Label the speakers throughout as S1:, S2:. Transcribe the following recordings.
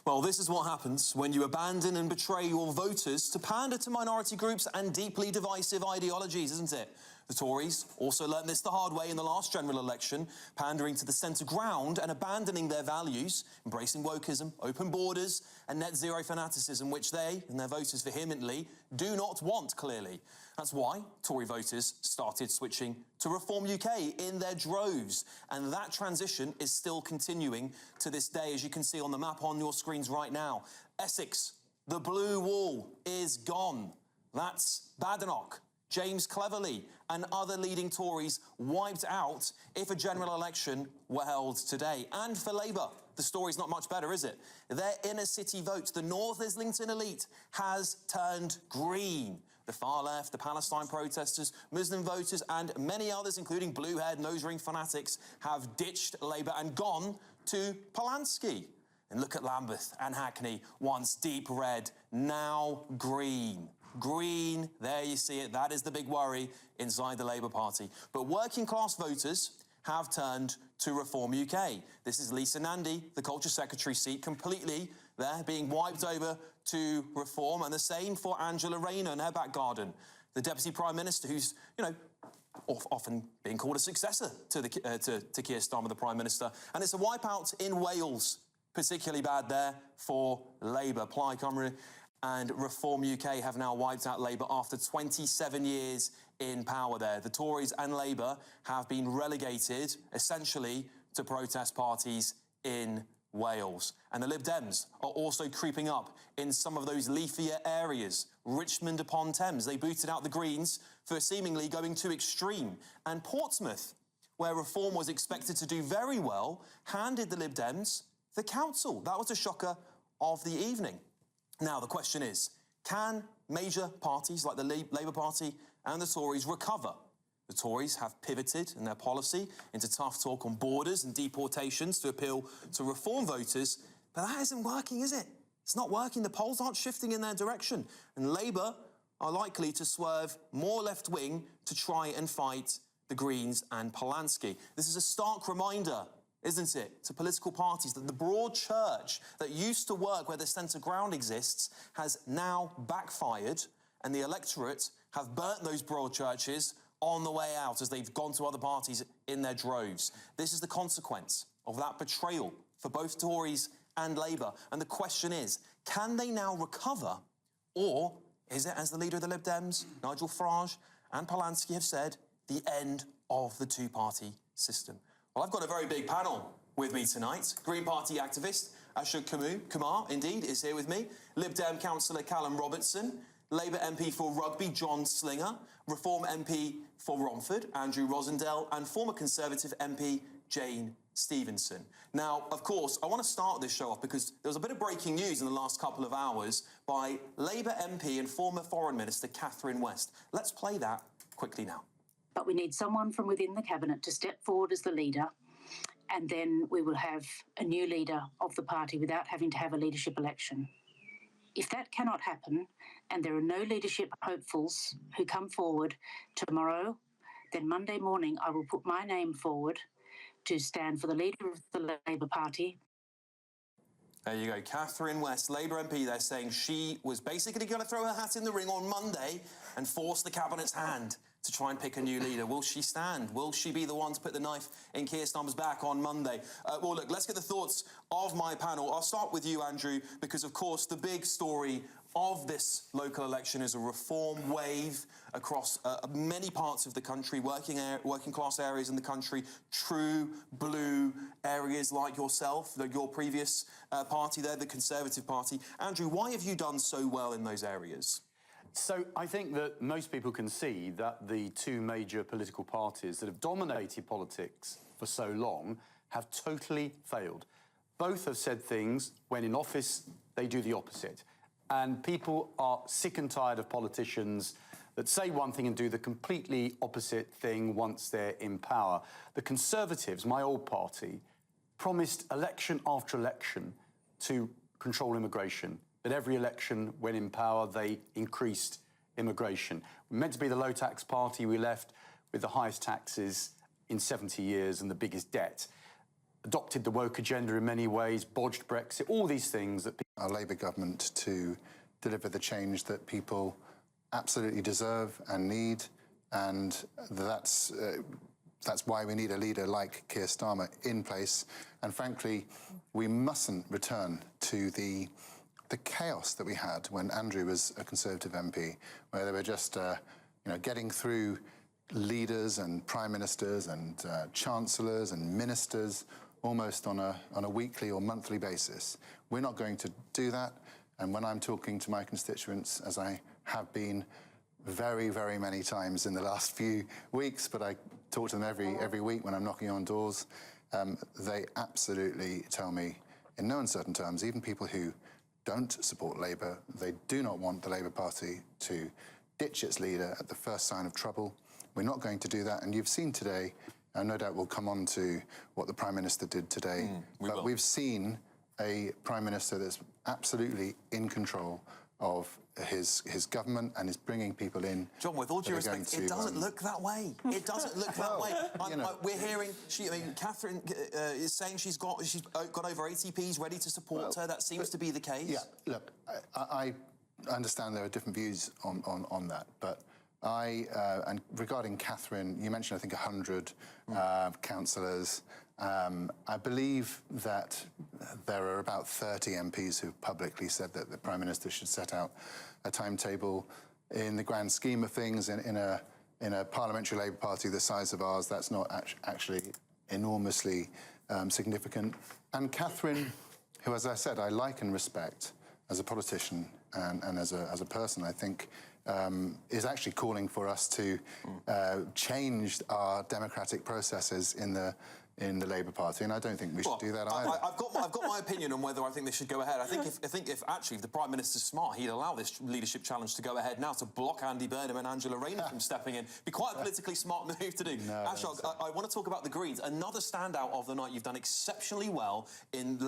S1: Well, this is what happens when you abandon and betray your voters to pander to minority groups and deeply divisive ideologies, isn't it? The Tories also learned this the hard way in the last general election, pandering to the centre ground and abandoning their values, embracing wokeism, open borders and net zero fanaticism, which they and their voters vehemently do not want, clearly. That's why Tory voters started switching to Reform UK in their droves. And that transition is still continuing to this day, as you can see on the map on your screens right now. Essex, the blue wall is gone. That's Badenoch, James Cleverly and other leading Tories wiped out if a general election were held today. And for Labour, the story's not much better, is it? Their inner city vote, the North Islington elite, has turned green. The far left, the Palestine protesters, Muslim voters and many others, including blue-haired nose-ring fanatics, have ditched Labour and gone to Polanski. And look at Lambeth and Hackney, once deep red, now green. Green, there you see it, that is the big worry inside the Labour Party. But working class voters have turned to Reform UK. This is Lisa Nandy, the Culture Secretary seat, completely there, being wiped over to Reform, and the same for Angela Rayner in her back garden. The Deputy Prime Minister, who's, often being called a successor to Keir Starmer, the Prime Minister. And it's a wipeout in Wales, particularly bad there for Labour. Plaid Cymru and Reform UK have now wiped out Labour after 27 years in power there. The Tories and Labour have been relegated, essentially, to protest parties in Wales. And the Lib Dems are also creeping up in some of those leafier areas. Richmond upon Thames, they booted out the Greens for seemingly going too extreme. And Portsmouth, where Reform was expected to do very well, handed the Lib Dems the council. That was a shocker of the evening. Now, the question is, can major parties like the Labour Party and the Tories recover? The Tories have pivoted in their policy into tough talk on borders and deportations to appeal to Reform voters, but that isn't working, is it? It's not working. The polls aren't shifting in their direction, and Labour are likely to swerve more left-wing to try and fight the Greens and Polanski. This is a stark reminder, isn't it, to political parties that the broad church that used to work where the centre ground exists has now backfired, and the electorate have burnt those broad churches on the way out as they've gone to other parties in their droves. This is the consequence of that betrayal for both Tories and Labour. And the question is, can they now recover, or is it, as the leader of the Lib Dems, Nigel Farage and Polanski have said, the end of the two-party system? Well, I've got a very big panel with me tonight. Green Party activist Ashok Kumar, indeed, is here with me. Lib Dem councillor Callum Robertson, Labour MP for Rugby John Slinger, Reform MP for Romford Andrew Rosendale, and former Conservative MP Jane Stevenson. Now, of course, I want to start this show off because there was a bit of breaking news in the last couple of hours by Labour MP and former Foreign Minister Catherine West. Let's play that quickly now.
S2: But we need someone from within the cabinet to step forward as the leader, and then we will have a new leader of the party without having to have a leadership election. If that cannot happen, and there are no leadership hopefuls who come forward tomorrow, then Monday morning I will put my name forward to stand for the leader of the Labour Party.
S1: There you go, Catherine West, Labour MP, they're saying she was basically going to throw her hat in the ring on Monday and force the Cabinet's hand to try and pick a new leader. Will she stand? Will she be the one to put the knife in Keir Starmer's back on Monday? Well, look, let's get the thoughts of my panel. I'll start with you, Andrew, because, of course, the big story of this local election is a reform wave across many parts of the country, working class areas in the country, true blue areas like yourself, your previous party there, the Conservative Party. Andrew, why have you done so well in those areas?
S3: So I think that most people can see that the two major political parties that have dominated politics for so long have totally failed. Both have said things when in office they do the opposite. And people are sick and tired of politicians that say one thing and do the completely opposite thing once they're in power. The Conservatives, my old party, promised election after election to control immigration. But every election, when in power, they increased immigration. We're meant to be the low-tax party. We left with the highest taxes in 70 years and the biggest debt. adopted the woke agenda in many ways, bodged Brexit, all these things that
S4: our Labour government to deliver the change that people absolutely deserve and need, and that's why we need a leader like Keir Starmer in place. And frankly, we mustn't return to the chaos that we had when Andrew was a Conservative MP, where they were just getting through leaders and prime ministers and chancellors and ministers almost on a weekly or monthly basis. We're not going to do that. And when I'm talking to my constituents, as I have been very, very many times in the last few weeks, but I talk to them every week when I'm knocking on doors, they absolutely tell me in no uncertain terms, even people who don't support Labour, they do not want the Labour Party to ditch its leader at the first sign of trouble. We're not going to do that. And you've seen today, and no doubt we'll come on to what the Prime Minister did today, but we've seen a Prime Minister that's absolutely in control of his government and is bringing people in.
S1: John, with all due respect, it doesn't look that way. It doesn't look that way. We're hearing, Catherine is saying she's got over ATPs ready to support her. That seems to be the case.
S4: Yeah, look, I understand there are different views on that, but and regarding Catherine, you mentioned, I think, 100 councillors. I believe that there are about 30 MPs who've publicly said that the Prime Minister should set out a timetable. In the grand scheme of things, in a parliamentary Labour Party the size of ours, that's not actually enormously significant. And Catherine, who, as I said, I like and respect as a politician and as a person, I think, is actually calling for us to change our democratic processes in the Labour Party, and I don't think we should do that either.
S1: I've got my opinion on whether I think this should go ahead. I think if the Prime Minister's smart, he'd allow this leadership challenge to go ahead now to block Andy Burnham and Angela Rayner from stepping in. Be quite a politically smart move to do. Ashok, I want to talk about the Greens. Another standout of the night. You've done exceptionally well in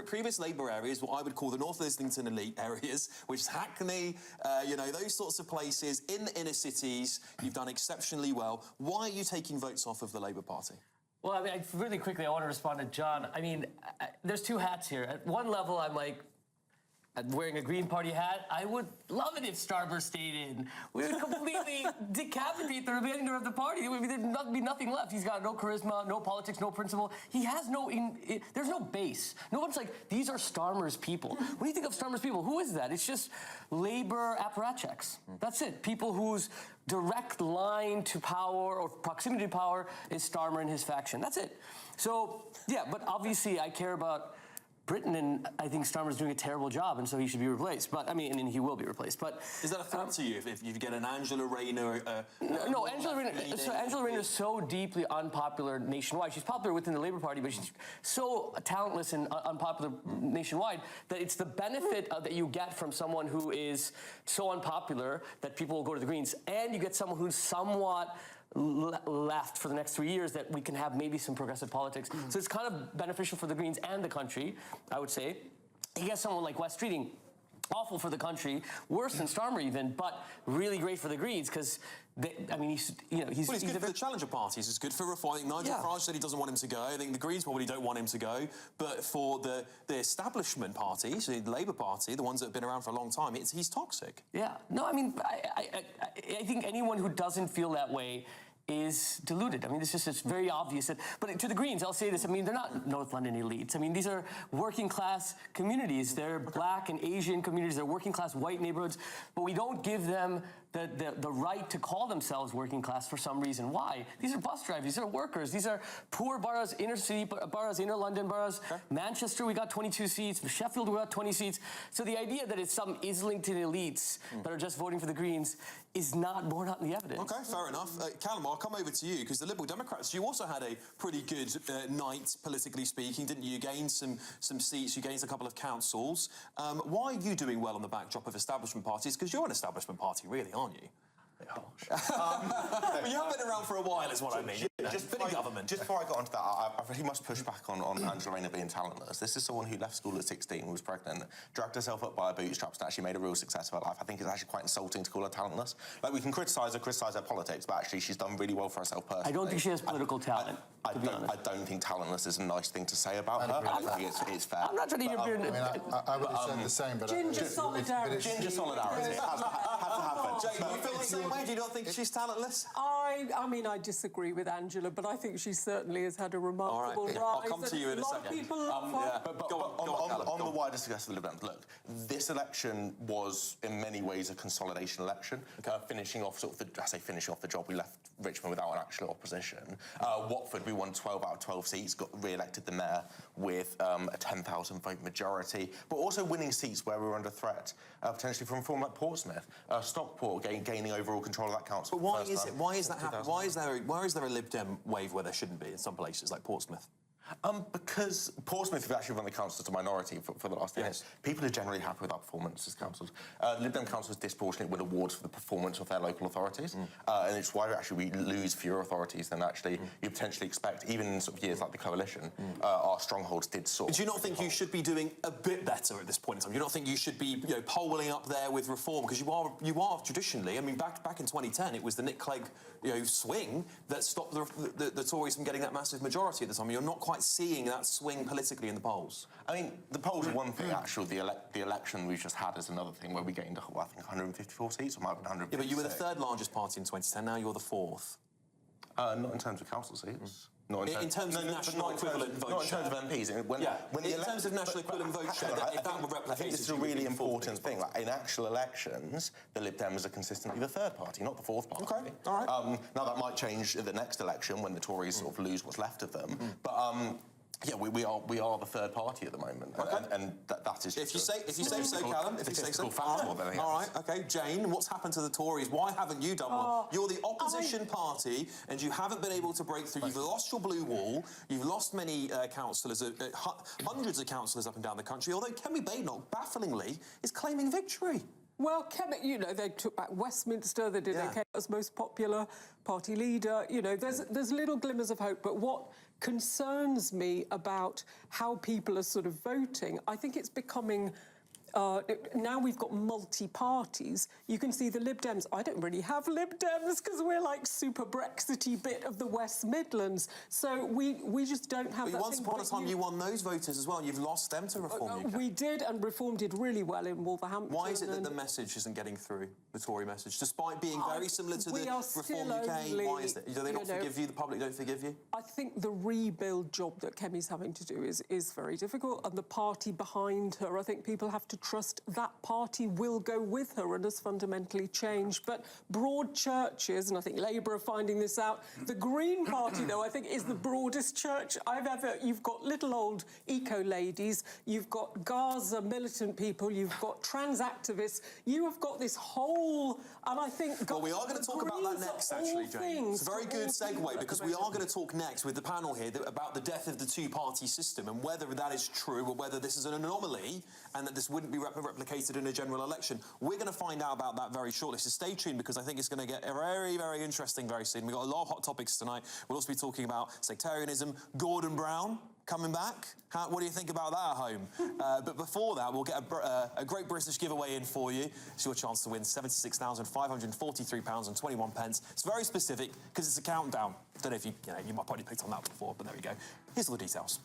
S1: previous Labour areas, what I would call the North Islington elite areas, which is Hackney, those sorts of places in the inner cities. You've done exceptionally well. Why are you taking votes off of the Labour Party?
S5: Well, I mean, really quickly, I want to respond to John. I mean, there's two hats here. At one level, I'm like, wearing a Green Party hat, I would love it if Starmer stayed in. We would completely decapitate the remainder of the party. There'd be nothing left. He's got no charisma, no politics, no principle. He has there's no base. No one's like, these are Starmer's people. When you think of Starmer's people, who is that? It's just Labour apparatchiks. That's it. People whose direct line to power or proximity to power is Starmer and his faction. That's it. So, yeah, but obviously I care about Britain, and I think Starmer's doing a terrible job, and so he should be replaced. But I mean, and he will be replaced. But
S1: is that a threat to you if you get an Angela Rayner?
S5: No, Angela Rayner is so deeply unpopular nationwide. She's popular within the Labour Party, but she's so talentless and unpopular nationwide that it's the benefit that you get from someone who is so unpopular that people will go to the Greens, and you get someone who's somewhat left for the next 3 years that we can have maybe some progressive politics. So it's kind of beneficial for the Greens and the country, I would say. You get someone like Wes Streeting, awful for the country, worse than Starmer even, but really great for the Greens because, he's
S1: good for the challenger parties. It's good for refining. Nigel Farage said he doesn't want him to go. I think the Greens probably don't want him to go. But for the establishment parties, the Labour Party, the ones that have been around for a long time, he's toxic.
S5: Yeah. No, I mean, I think anyone who doesn't feel that way is deluded. I mean, it's very obvious. But to the Greens, I'll say this. I mean, they're not North London elites. I mean, these are working class communities. They're black and Asian communities. They're working class white neighborhoods. But we don't give them the right to call themselves working class for some reason. Why? These are bus drivers. These are workers. These are poor boroughs, inner city boroughs, inner London boroughs. Okay. Manchester, we got 22 seats. Sheffield, we got 20 seats. So the idea that it's some Islington elites that are just voting for the Greens is not borne out in the evidence.
S1: Okay, fair enough. Callum, I'll come over to you, because the Liberal Democrats, you also had a pretty good night, politically speaking, didn't you? You gained some seats, you gained a couple of councils. Why are you doing well on the backdrop of establishment parties? Because you're an establishment party, really, aren't you? But you have been around for a while, is what I mean.
S6: Just
S1: been in government.
S6: Just before I got onto that, I really must push back on Angela Rayner being talentless. This is someone who left school at 16, was pregnant, dragged herself up by her bootstraps and actually made a real success of her life. I think it's actually quite insulting to call her talentless. Like, we can criticise her politics, but actually she's done really well for herself personally.
S5: I don't think she has political talent, to be honest.
S6: I don't think talentless is a nice thing to say about her. I don't think it's fair.
S5: I'm not trying to
S4: I would have said the same, but...
S7: Ginger solidarity.
S6: Ginger solidarity. It has to happen.
S1: Jane, do you feel the same way? Do you not think she's talentless?
S7: I mean, I disagree with Angela, but I think she certainly has had a remarkable rise.
S1: I'll come to you in a second.
S7: lot of people love her.
S6: But on the wider success of the Lib Dems, look, this election was in many ways a consolidation election, finishing off the job. We left Richmond without an actual opposition. Watford, we won 12 out of 12 seats, got re-elected the mayor with a 10,000 vote majority, but also winning seats where we were under threat, potentially from a form like Portsmouth, Stockport gaining overall control of that council.
S1: But why is it? Why is that happening? Why is there a Lib Dem wave where there shouldn't be in some places like Portsmouth?
S6: Because Portsmouth have actually run the council as a minority for the last 10 years. People are generally happy with our performance as councils. Lib Dem councils disproportionately win awards for the performance of their local authorities, and it's why we lose fewer authorities than actually you potentially expect. Even in sort of years like the coalition, our strongholds did soar.
S1: Do you not think you should be doing a bit better at this point in time? Do you not think you should be, polling up there with reform? Because you are traditionally. I mean, back in 2010, it was the Nick Clegg, swing that stopped the Tories from getting that massive majority at the time. You're not quite seeing that swing politically in the polls.
S6: I mean, the polls are one thing. Actually, the election we've just had is another thing where we gained, I think, 154 seats, or might have been 156.
S1: Yeah, but you were the third largest party in 2010. Now you're the fourth.
S6: Not in terms of council seats.
S1: Not in terms of national equivalent vote
S6: share. Not in terms of MPs.
S1: In terms of national equivalent vote share, if that were replicated...
S6: I think this is a really important thing. Like, in actual elections, the Lib Dems are consistently the third party, not the fourth party.
S1: OK, all right.
S6: Now, that might change at the next election when the Tories sort of lose what's left of them. But... yeah, we are the third party at the moment, and that is.
S1: If you say so, Callum. If you say so.
S6: All
S1: right. OK. Jane, what's happened to the Tories? Why haven't you done more? You're the opposition party, and you haven't been able to break through. You've lost your blue wall. You've lost many councillors, hundreds of councillors up and down the country. Although Kemi Badenoch, bafflingly, is claiming victory.
S7: Well, they took back Westminster, they did as most popular party leader. There's little glimmers of hope, but what concerns me about how people are sort of voting, I think it's becoming... now we've got multi-parties. You can see the Lib Dems. I don't really have Lib Dems because we're like super Brexity bit of the West Midlands. So we just don't have that.
S1: Once upon a time you won those voters as well. You've lost them to Reform UK.
S7: We did, and Reform did really well in Wolverhampton.
S1: Why is it that the message isn't getting through, the Tory message, despite being very similar to the Reform UK? Why is that? Do they not forgive you? The public don't forgive you?
S7: I think the rebuild job that Kemi's having to do is very difficult, and the party behind her, I think people have to trust that party will go with her and has fundamentally changed. But broad churches, and I think Labour are finding this out, the Green Party, though, I think is the broadest church I've ever... You've got little old eco-ladies, you've got Gaza militant people, you've got trans activists, you have got this whole... And I think...
S1: Well, we are going to talk about that next, actually, Jane. It's a very good segue, because we are going to talk next with the panel here about the death of the two-party system and whether that is true or whether this is an anomaly and that this wouldn't be replicated in a general election. We're going to find out about that very shortly, so stay tuned because I think it's going to get very, very interesting very soon. We've got a lot of hot topics tonight. We'll also be talking about sectarianism, Gordon Brown coming back. What do you think about that at home? But before that, we'll get a Great British giveaway in for you. It's your chance to win £76,543.21. It's very specific because it's a countdown. Don't know if you might probably picked on that before, but there we go. Here's all the details.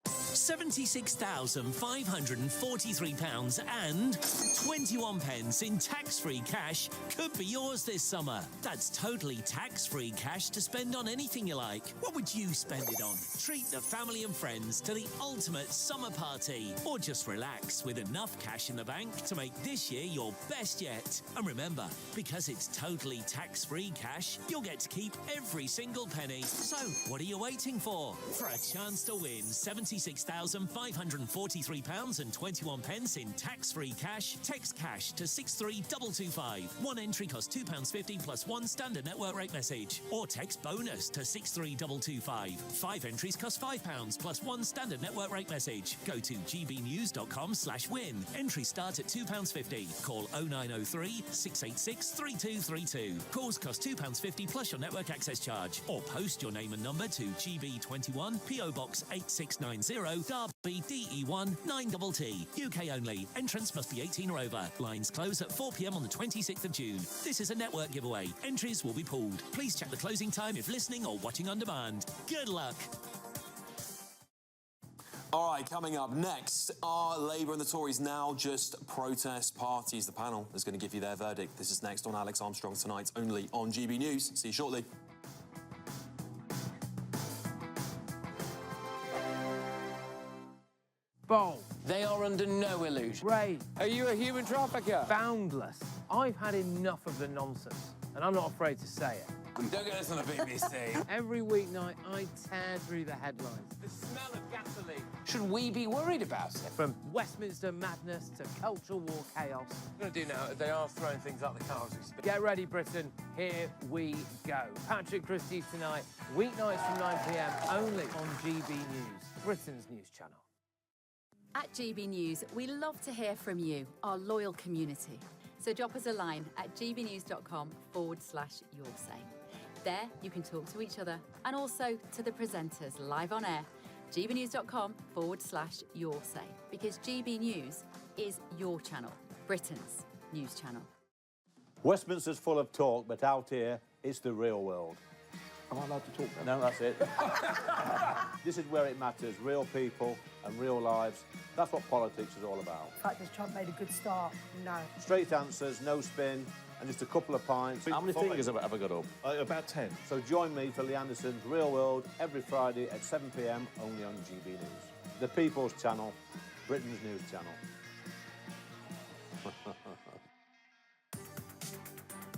S8: £76,543 and 21 pence in tax-free cash could be yours this summer. That's totally tax-free cash to spend on anything you like. What would you spend it on? Treat the family and friends to the ultimate summer party, or just relax with enough cash in the bank to make this year your best yet. And remember, because it's totally tax-free cash, you'll get to keep every single penny. So, what are you waiting for? For a chance to win £76,543 £6,543.21 in tax-free cash. Text cash to 63225. One entry costs £2.50 plus one standard network rate message. Or text bonus to 63225. 5 entries cost £5 plus one standard network rate message. Go to gbnews.com/win. Entries start at £2.50. Call 0903 686 3232. Calls cost £2.50 plus your network access charge. Or post your name and number to GB21 PO Box 8690 Derby DE1 9TT. UK only. Entrance must be 18 or over. Lines close at 4 p.m. on the 26th of June. This is a network giveaway. Entries will be pulled. Please check the closing time if listening or watching on demand. Good luck.
S1: All right, coming up next, are Labour and the Tories now just protest parties? The panel is going to give you their verdict. This is next on Alex Armstrong Tonight, only on GB News. See you shortly.
S9: Bold.
S5: They are under no illusion.
S9: Ray. Are you a human trafficker? Boundless. I've had enough of the nonsense, and I'm not afraid to say it.
S5: Don't get us on the BBC.
S9: Every weeknight, I tear through the headlines. The smell of gasoline.
S5: Should we be worried about it?
S9: From Westminster madness to cultural war chaos.
S5: What I'm going to do now is they are throwing things out the car as we speak.
S9: Get ready, Britain. Here we go. Patrick Christie tonight, weeknights from 9 p.m. only on GB News, Britain's news channel.
S10: At GB News, we love to hear from you, our loyal community. So drop us a line at gbnews.com/yoursay. There, you can talk to each other and also to the presenters live on air. gbnews.com/yoursay, because GB News is your channel, Britain's news channel.
S11: Westminster's full of talk, but out here, it's the real world. Am I allowed to talk then? No, that's it. This is where it matters, real people and real lives. That's what politics is all about.
S12: In fact, has Trump made a good start? No.
S11: Straight answers, no spin, and just a couple of pints.
S13: How many fingers have I got up?
S11: About 10. So join me for Lee Anderson's Real World every Friday at 7 p.m. only on GB News. The People's Channel, Britain's news channel.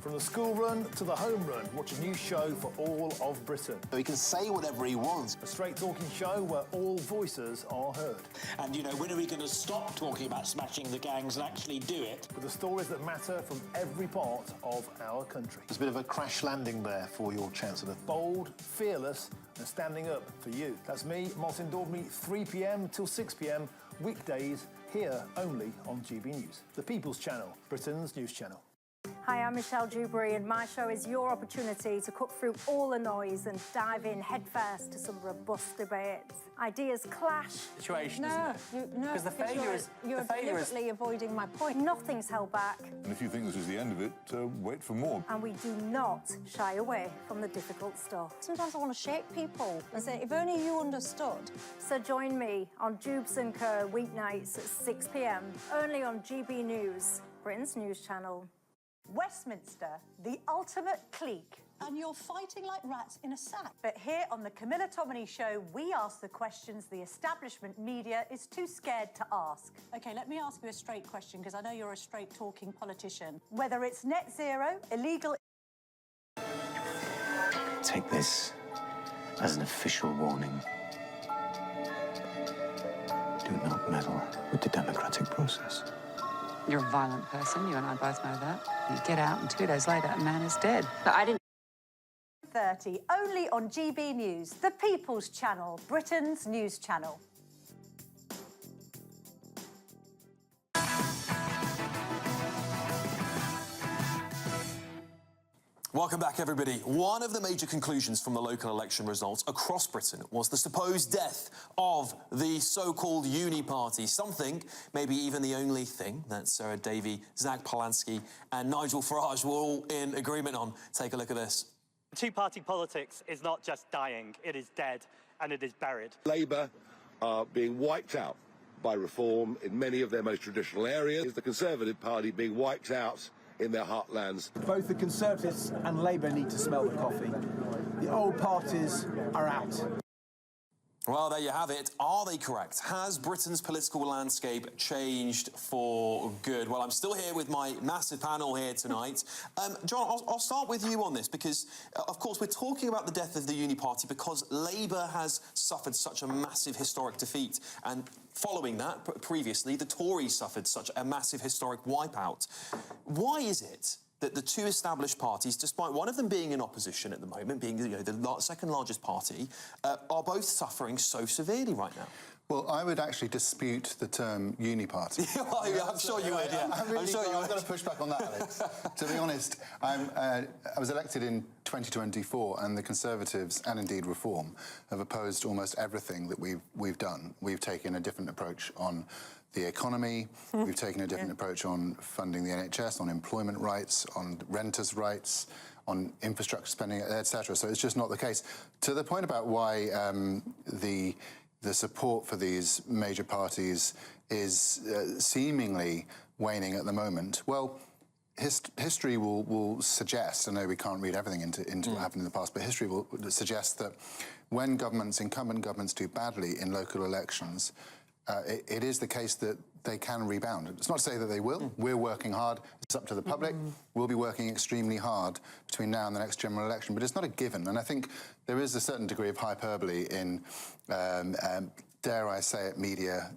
S14: From the school run to the home run, watch a new show for all of Britain.
S15: So he can say whatever he wants.
S14: A straight-talking show where all voices are heard.
S16: And, you know, when are we going to stop talking about smashing the gangs and actually do it?
S14: With the stories that matter from every part of our country.
S15: There's a bit of a crash landing there for your Chancellor.
S14: Bold, fearless and standing up for you. That's me, Martin Daubney, 3 p.m. till 6 p.m, weekdays, here only on GB News. The People's Channel, Britain's news channel.
S12: Hi, I'm Michelle Dewberry, and my show is your opportunity to cut through all the noise and dive in headfirst to some robust debates. Ideas clash.
S5: Situation,
S12: no,
S5: because the failure is...
S12: You're deliberately avoiding my point. Nothing's held back.
S17: And if you think this is the end of it, wait for more.
S12: And we do not shy away from the difficult stuff. Sometimes I want to shake people and say, if only you understood. So join me on Jubes & Co. weeknights at 6 p.m, only on GB News, Britain's news channel.
S18: Westminster, the ultimate clique. And you're fighting like rats in a sack. But here on the Camilla Tominey Show, we ask the questions the establishment media is too scared to ask. OK, let me ask you a straight question, because I know you're a straight-talking politician. Whether it's net zero, illegal...
S19: Take this as an official warning. Do not meddle with the democratic process.
S20: You're a violent person, you and I both know that. You get out and 2 days later, a man is dead. But I didn't...
S18: 30, only on GB News, the People's Channel, Britain's news channel.
S1: Welcome back, everybody. One of the major conclusions from the local election results across Britain was the supposed death of the so-called uni party, something, maybe even the only thing, that Sarah Davey, Zach Polanski and Nigel Farage were all in agreement on. Take a look at this.
S21: Two-party politics is not just dying, it is dead and it is buried.
S22: Labour are being wiped out by reform in many of their most traditional areas. The Conservative Party being wiped out in their heartlands.
S23: Both the Conservatives and Labour need to smell the coffee. The old parties are out.
S1: Well, there you have it. Are they correct? Has Britain's political landscape changed for good? Well, I'm still here with my massive panel here tonight. John, I'll start with you on this because, of course, we're talking about the death of the Uni Party because Labour has suffered such a massive historic defeat. And following that, previously, the Tories suffered such a massive historic wipeout. Why is it that the two established parties, despite one of them being in opposition at the moment, being the second largest party, are both suffering so severely right now?
S4: Well, I would actually dispute the term uni party.
S1: I'm sure you would, yeah.
S4: I'm going to push back on that, Alex. To be honest, I was elected in 2024, and the Conservatives, and indeed Reform, have opposed almost everything that we've done. We've taken a different approach on the economy, we've taken a different approach on funding the NHS, on employment rights, on renters' rights, on infrastructure spending, etc. So it's just not the case. To the point about why the support for these major parties is seemingly waning at the moment, well, history will suggest, I know we can't read everything into what happened in the past, but history will suggest that when incumbent governments do badly in local elections, it is the case that they can rebound. It's not to say that they will. We're working hard. It's up to the public. We'll be working extremely hard between now and the next general election, but it's not a given. And I think there is a certain degree of hyperbole in, dare I say it, media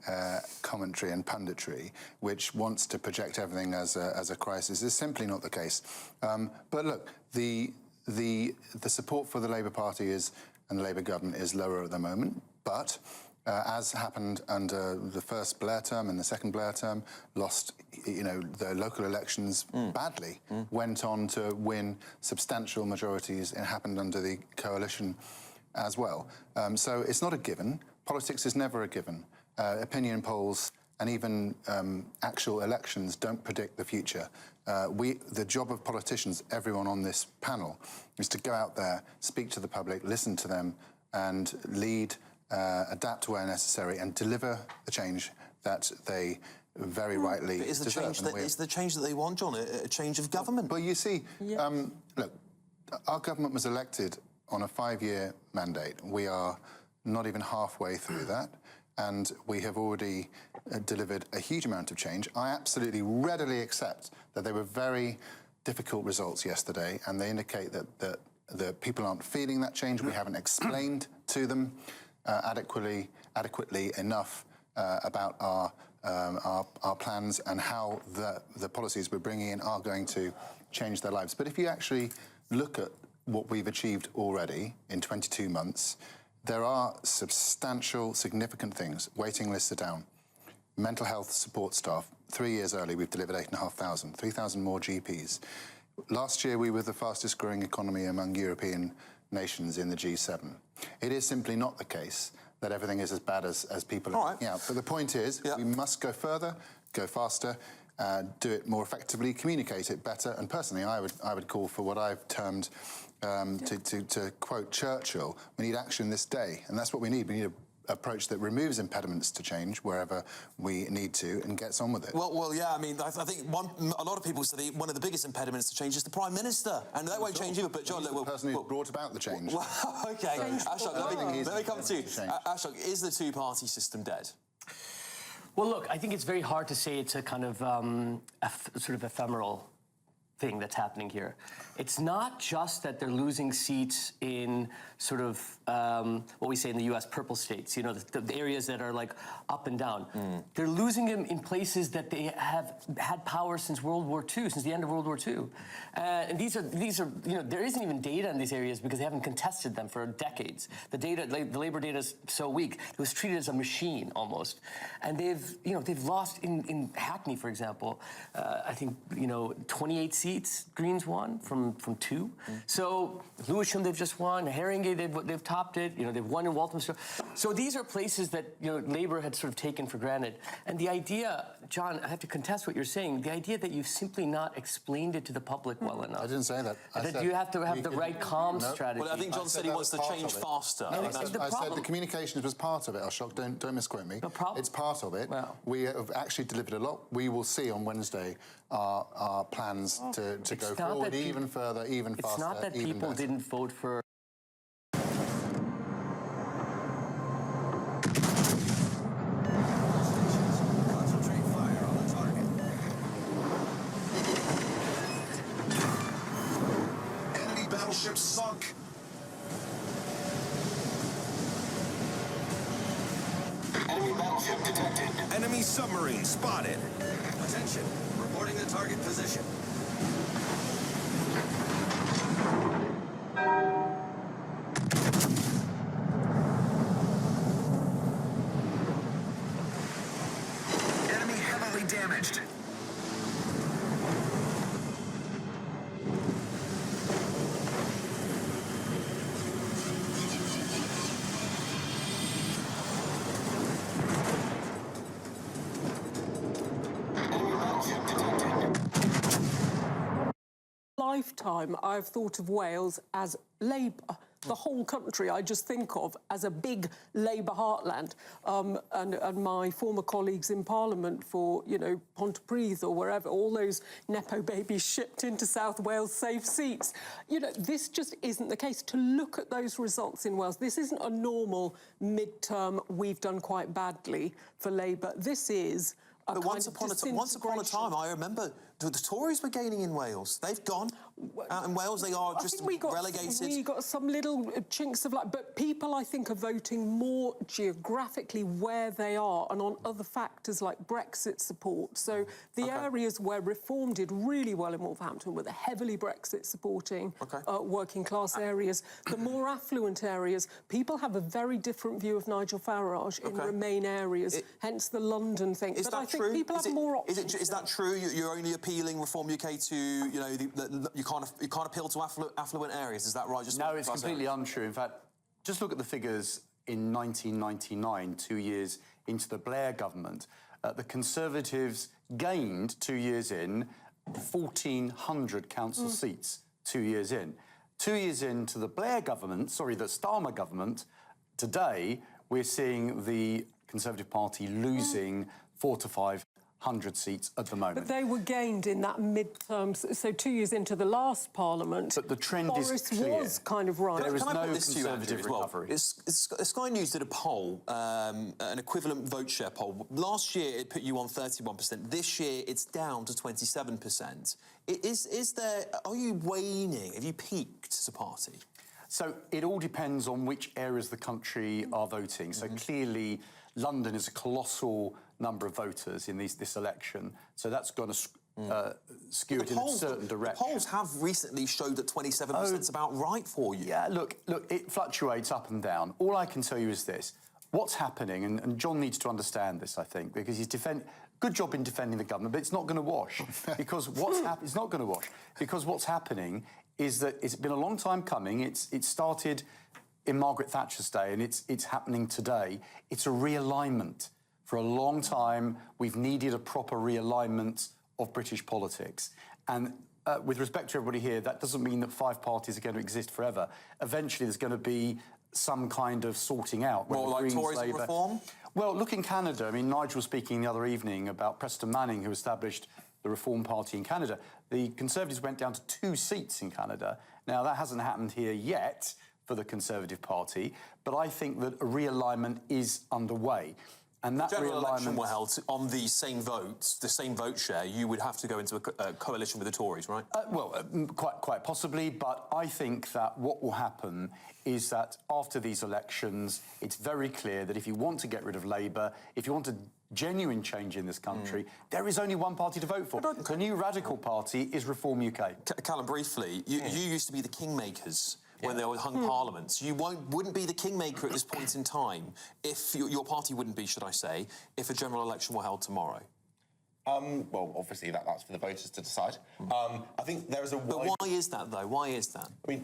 S4: commentary and punditry, which wants to project everything as a crisis. It's simply not the case. But look, the support for the Labour Party and the Labour government is lower at the moment, but as happened under the first Blair term and the second Blair term, lost, the local elections badly, went on to win substantial majorities. It happened under the coalition as well. So it's not a given. Politics is never a given. Opinion polls and even actual elections don't predict the future. The job of politicians, everyone on this panel, is to go out there, speak to the public, listen to them, and lead, adapt where necessary, and deliver the change that they very rightly deserve.
S1: Is the change that they want, John, a change of government?
S4: Well, you see, look, our government was elected on a 5-year mandate. We are not even halfway through that, and we have already delivered a huge amount of change. I absolutely readily accept that they were very difficult results yesterday, and they indicate that the people aren't feeling that change. We haven't explained to them adequately enough about our plans and how the policies we're bringing in are going to change their lives. But if you actually look at what we've achieved already in 22 months, there are substantial, significant things. Waiting lists are down. Mental health support staff, 3 years early, we've delivered 8,500, 3,000 more GPs. Last year, we were the fastest growing economy among European nations in the G7. It is simply not the case that everything is as bad as people are making out. But the point is, we must go further, go faster, do it more effectively, communicate it better. And personally, I would call for what I've termed, to quote Churchill, we need action this day. And that's what we need. We need an approach that removes impediments to change wherever we need to and gets on with it.
S1: Well, yeah, I mean, I think a lot of people say one of the biggest impediments to change is the Prime Minister, and that won't change either. But John,
S4: the person who brought about the change.
S1: Okay, Ashok, let me come to you. Ashok, is the two-party system dead?
S5: Well, look, I think it's very hard to say it's a kind of sort of ephemeral thing that's happening here. It's not just that they're losing seats in sort of what we say in the US, purple states, the areas that are like up and down. They're losing them in places that they have had power since World War II, since the end of World War II. And these are, there isn't even data in these areas because they haven't contested them for decades. The labor data is so weak. It was treated as a machine almost. And they've lost in Hackney, for example, I think, 28 seats Greens won from 2. So Lewisham, they've just won. Haringey, they've topped it. They've won in Walthamstow. So these are places that Labour had sort of taken for granted. And the idea, John, I have to contest what you're saying. The idea that you've simply not explained it to the public well enough.
S4: I didn't say that.
S5: That you have to have the right calm strategy.
S1: Well, I think John said he wants to change faster.
S4: I said the communications was part of it, Ashok. Don't misquote me.
S5: No problem.
S4: It's part of it. Wow. We have actually delivered a lot. We will see on Wednesday our plans to go forward even further, even faster.
S5: It's not that people didn't vote for
S2: Enemy submarine spotted. Attention, reporting the target position. Enemy heavily damaged.
S7: Lifetime, I've thought of Wales as Labour. The whole country I just think of as a big Labour heartland. And my former colleagues in Parliament for, you know, Pontypridd or wherever, all those Nepo babies shipped into South Wales safe seats. You know, this just isn't the case. To look at those results in Wales, this isn't a normal midterm, we've done quite badly for Labour. This is a
S1: But
S7: kind
S1: once
S7: of
S1: upon a time, I remember the Tories were gaining in Wales. They've gone. Out in Wales, they are just relegated.
S7: We got some little chinks of light, but people, I think, are voting more geographically where they are and on other factors like Brexit support. So the areas where Reform did really well in Wolverhampton were the heavily Brexit supporting working class areas. The more affluent areas, people have a very different view of Nigel Farage in Remain areas, hence the London thing.
S1: Is
S7: but
S1: that
S7: I think
S1: true?
S7: people have more options.
S1: Is that true? You're only appealing Reform UK to, you know, you can't appeal to affluent areas. Is that right? Just
S3: no, it's completely untrue. In fact, just look at the figures in 1999, 2 years into the Blair government. The Conservatives gained 2 years in 1,400 council seats 2 years in. 2 years into the Blair government, sorry, the Starmer government, today we're seeing the Conservative Party losing 400 to 500 seats at the moment.
S7: But they were gained in that midterm, so 2 years into the last Parliament.
S3: But the trend
S7: Boris
S3: is clear.
S7: was kind of right.
S3: There is
S1: Can I
S3: no
S1: put this to you, Andrew,
S3: Conservative
S1: as well?
S3: recovery.
S1: Sky News did a poll, an equivalent vote share poll. Last year, it put you on 31%. This year, it's down to 27%. Are you waning? Have you peaked as a party?
S3: So it all depends on which areas of the country are voting. So clearly, London is a colossal number of voters in this election. So that's going to skew it in a certain direction.
S1: The polls have recently showed that 27% is about right for you.
S3: Yeah, look, it fluctuates up and down. All I can tell you is this. What's happening, and John needs to understand this, I think, because he's good job in defending the government, but it's not going to wash. Because it's not going to wash. Because what's happening is that it's been a long time coming. It started in Margaret Thatcher's day, and it's happening today. It's a realignment. For a long time, we've needed a proper realignment of British politics. And with respect to everybody here, that doesn't mean that five parties are going to exist forever. Eventually, there's going to be some kind of sorting out.
S1: More like
S3: Greens,
S1: Tories and
S3: Labour.
S1: Reform?
S3: Well, look in Canada. I mean, Nigel was speaking the other evening about Preston Manning, who established the Reform Party in Canada. The Conservatives went down to 2 seats in Canada. Now, that hasn't happened here yet for the Conservative Party, but I think that a realignment is underway. And that
S1: general election
S3: realignment
S1: were held on the same votes, the same vote share, you would have to go into a coalition with the Tories, right?
S3: Quite possibly, but I think that what will happen is that after these elections, it's very clear that if you want to get rid of Labour, if you want a genuine change in this country, there is only one party to vote for. The new radical party is Reform UK.
S1: Callum, briefly, you used to be the kingmakers when they hung parliaments. You wouldn't be the kingmaker at this point in time if your party wouldn't be, should I say, if a general election were held tomorrow.
S6: Well, obviously that's for the voters to decide. I think there is a wide...
S1: But why is that, though? Why is that?
S6: I mean,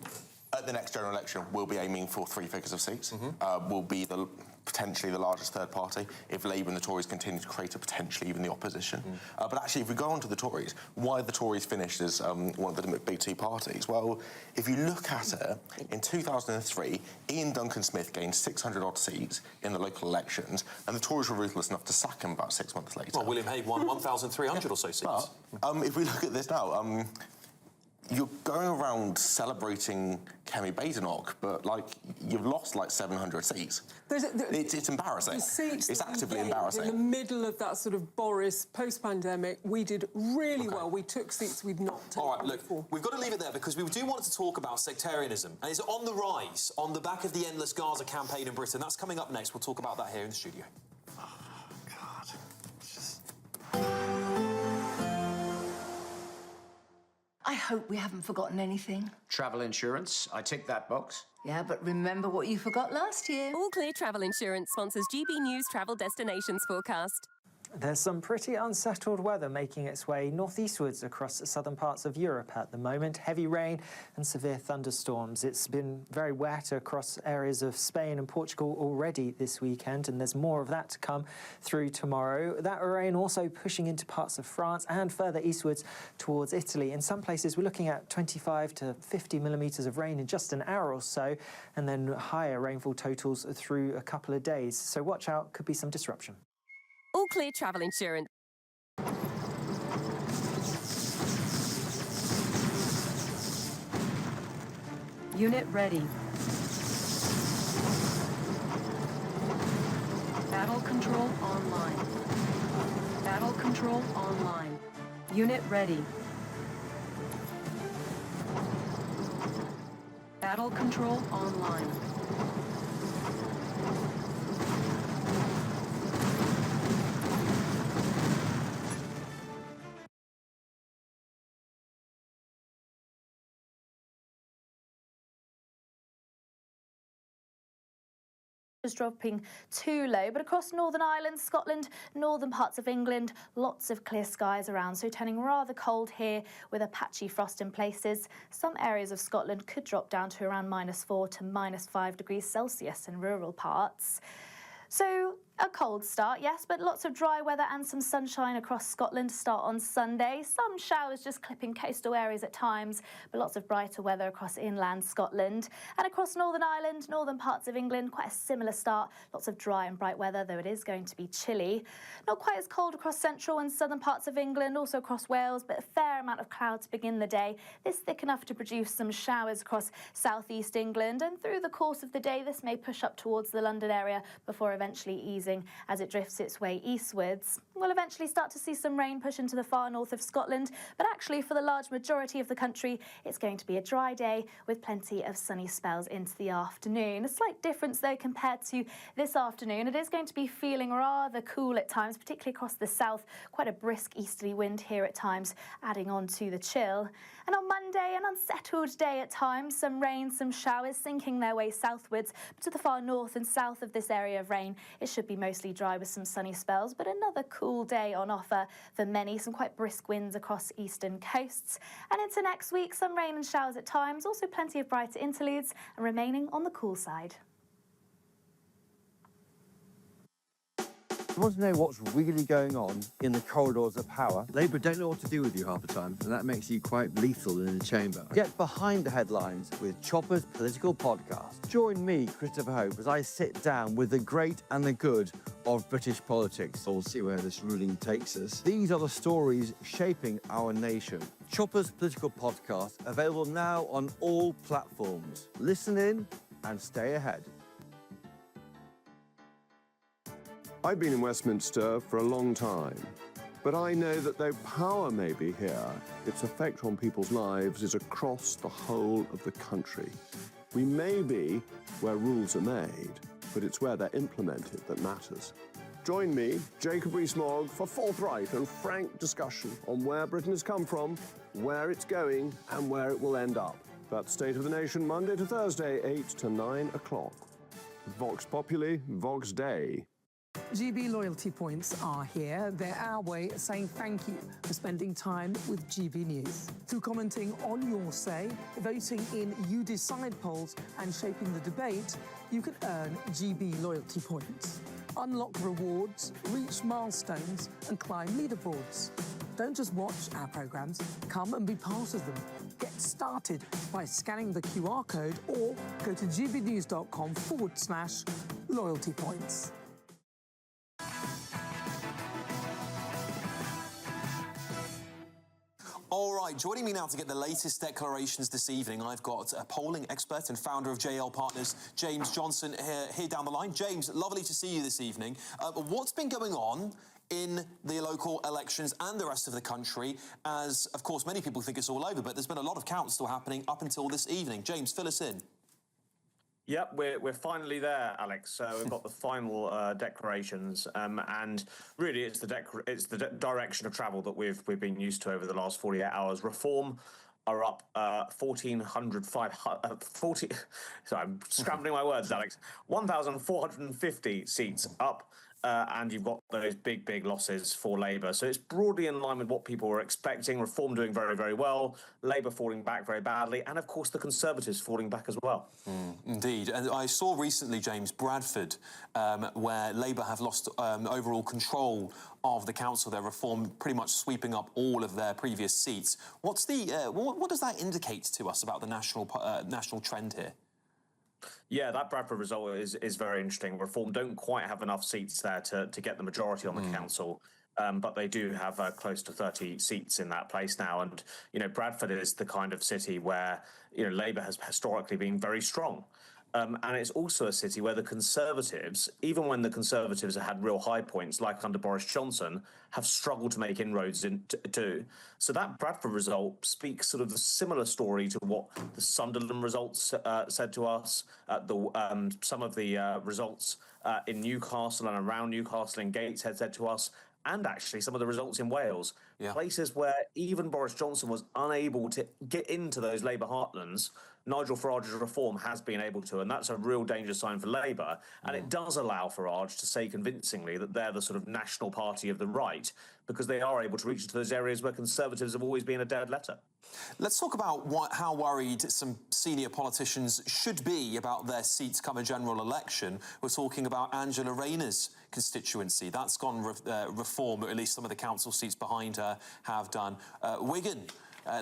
S6: at the next general election, we'll be aiming for 3 figures of seats. We'll be potentially the largest third party if Labour and the Tories continue to create a potentially even the opposition. But actually, if we go on to the Tories, why the Tories finished as one of the big two parties? Well, if you look at it, in 2003, Ian Duncan Smith gained 600-odd seats in the local elections, and the Tories were ruthless enough to sack him about 6 months later.
S1: Well, William Hague won 1,300 or so seats.
S6: But if we look at this now, you're going around celebrating Kemi Badenoch, but, you've lost, 700 seats. It's embarrassing.
S7: The seats
S6: it's
S7: that
S6: actively
S7: we gained
S6: embarrassing.
S7: in the middle of that sort of Boris post-pandemic, we did really well. We took seats we'd not taken
S1: All right, look,
S7: before.
S1: we've got to leave it there because we do want to talk about sectarianism, and it's on the rise on the back of the Endless Gaza campaign in Britain. That's coming up next. We'll talk about that here in the studio.
S8: I hope we haven't forgotten anything.
S19: Travel insurance, I tick that box.
S8: Yeah, but remember what you forgot last year.
S13: All Clear Travel Insurance sponsors GB News Travel Destinations Forecast.
S23: There's some pretty unsettled weather making its way northeastwards across the southern parts of Europe at the moment. Heavy rain and severe thunderstorms. It's been very wet across areas of Spain and Portugal already this weekend, and there's more of that to come through tomorrow. That rain also pushing into parts of France and further eastwards towards Italy. In some places, we're looking at 25 to 50 millimetres of rain in just an hour or so, and then higher rainfall totals through a couple of days. So watch out, could be some disruption.
S13: All Clear Travel Insurance.
S24: Unit ready. Battle control online. Battle control online. Unit ready. Battle control online.
S25: Dropping too low, but across Northern Ireland, Scotland, northern parts of England, lots of clear skies around, so turning rather cold here with a patchy frost in places. Some areas of Scotland could drop down to around -4 to -5 degrees Celsius in rural parts. So a cold start, yes, but lots of dry weather and some sunshine across Scotland to start on Sunday. Some showers just clipping coastal areas at times, but lots of brighter weather across inland Scotland. And across Northern Ireland, northern parts of England, quite a similar start. Lots of dry and bright weather, though it is going to be chilly. Not quite as cold across central and southern parts of England, also across Wales, but a fair amount of cloud to begin the day. This thick enough to produce some showers across southeast England, and through the course of the day, this may push up towards the London area before eventually easing as it drifts its way eastwards. We'll eventually start to see some rain push into the far north of Scotland, but actually for the large majority of the country, it's going to be a dry day with plenty of sunny spells into the afternoon. A slight difference though compared to this afternoon. It is going to be feeling rather cool at times, particularly across the south. Quite a brisk easterly wind here at times, adding on to the chill. And on Monday, an unsettled day at times. Some rain, some showers sinking their way southwards, but to the far north and south of this area of rain, it should be mostly dry with some sunny spells, but another cool day on offer for many. Some quite brisk winds across eastern coasts. And into next week, some rain and showers at times, also plenty of brighter interludes and remaining on the cool side.
S26: You want to know what's really going on in the corridors of power? Labour don't know what to do with you half the time, and that makes you quite lethal in the chamber. Get behind the headlines with Chopper's Political Podcast. Join me, Christopher Hope, as I sit down with the great and the good of British politics. We'll see where this ruling takes us. These are the stories shaping our nation. Chopper's Political Podcast, available now on all platforms. Listen in and stay ahead.
S27: I've been in Westminster for a long time, but I know that though power may be here, its effect on people's lives is across the whole of the country. We may be where rules are made, but it's where they're implemented that matters. Join me, Jacob Rees-Mogg, for forthright and frank discussion on where Britain has come from, where it's going, and where it will end up. That's State of the Nation, Monday to Thursday, 8 to 9 o'clock. Vox Populi, Vox Dei.
S28: GB loyalty points are here. They're our way of saying thank you for spending time with GB News. Through commenting on your say, voting in You Decide polls and shaping the debate, you can earn GB loyalty points. Unlock rewards, reach milestones and climb leaderboards. Don't just watch our programmes, come and be part of them. Get started by scanning the QR code or go to gbnews.com/loyalty points.
S1: All right, joining me now to get the latest declarations this evening, I've got a polling expert and founder of JL Partners, James Johnson, here down the line. James, lovely to see you this evening. What's been going on in the local elections and the rest of the country, as, of course, many people think it's all over, but there's been a lot of counts still happening up until this evening. James, fill us in.
S29: Yep, we're finally there, Alex. So we've got the final declarations, and really it's the direction of travel that we've been used to over the last 48 hours. Reform are up 40. Sorry, I'm scrambling my words, Alex. 1,450 seats up. And you've got those big losses for Labour. So it's broadly in line with what people were expecting. Reform doing very, very well. Labour falling back very badly. And, of course, the Conservatives falling back as well.
S1: Indeed. And I saw recently, James, Bradford, where Labour have lost overall control of the council. Their Reform pretty much sweeping up all of their previous seats. What's the what does that indicate to us about the national trend here?
S29: Yeah, that Bradford result is very interesting. Reform don't quite have enough seats there to get the majority on the council, but they do have close to 30 seats in that place now. And, you know, Bradford is the kind of city where, you know, Labour has historically been very strong. And it's also a city where the Conservatives, even when the Conservatives have had real high points, like under Boris Johnson, have struggled to make inroads into. So that Bradford result speaks sort of a similar story to what the Sunderland results said to us, some of the results in Newcastle and around Newcastle and Gateshead said to us, and actually some of the results in Wales. Places where even Boris Johnson was unable to get into those Labour heartlands, Nigel Farage's Reform has been able to, and that's a real danger sign for Labour. And it does allow Farage to say convincingly that they're the sort of national party of the right, because they are able to reach into those areas where Conservatives have always been a dead letter.
S1: Let's talk about how worried some senior politicians should be about their seats come a general election. We're talking about Angela Rayner's constituency. That's gone Reform, or at least some of the council seats behind her have done. Wigan,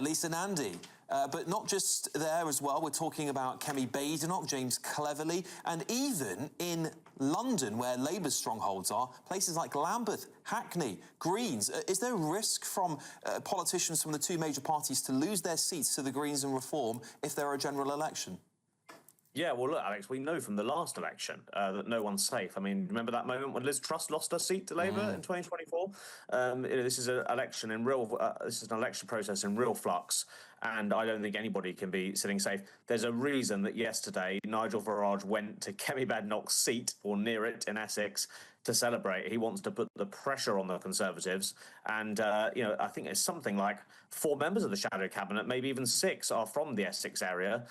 S1: Lisa Nandy. But not just there as well. We're talking about Kemi Badenoch, James Cleverly, and even in London, where Labour's strongholds are, places like Lambeth, Hackney, Greens. Is there risk from politicians from the two major parties to lose their seats to the Greens and Reform if there are a general election?
S29: Yeah, well, look, Alex, we know from the last election that no one's safe. I mean, remember that moment when Liz Truss lost her seat to Labour in 2024? This is an election in this is an election process in real flux, and I don't think anybody can be sitting safe. There's a reason that yesterday Nigel Farage went to Kemi Badenoch's seat, or near it, in Essex, to celebrate. He wants to put the pressure on the Conservatives, and I think it's something like 4 members of the shadow cabinet, maybe even 6, are from the Essex area.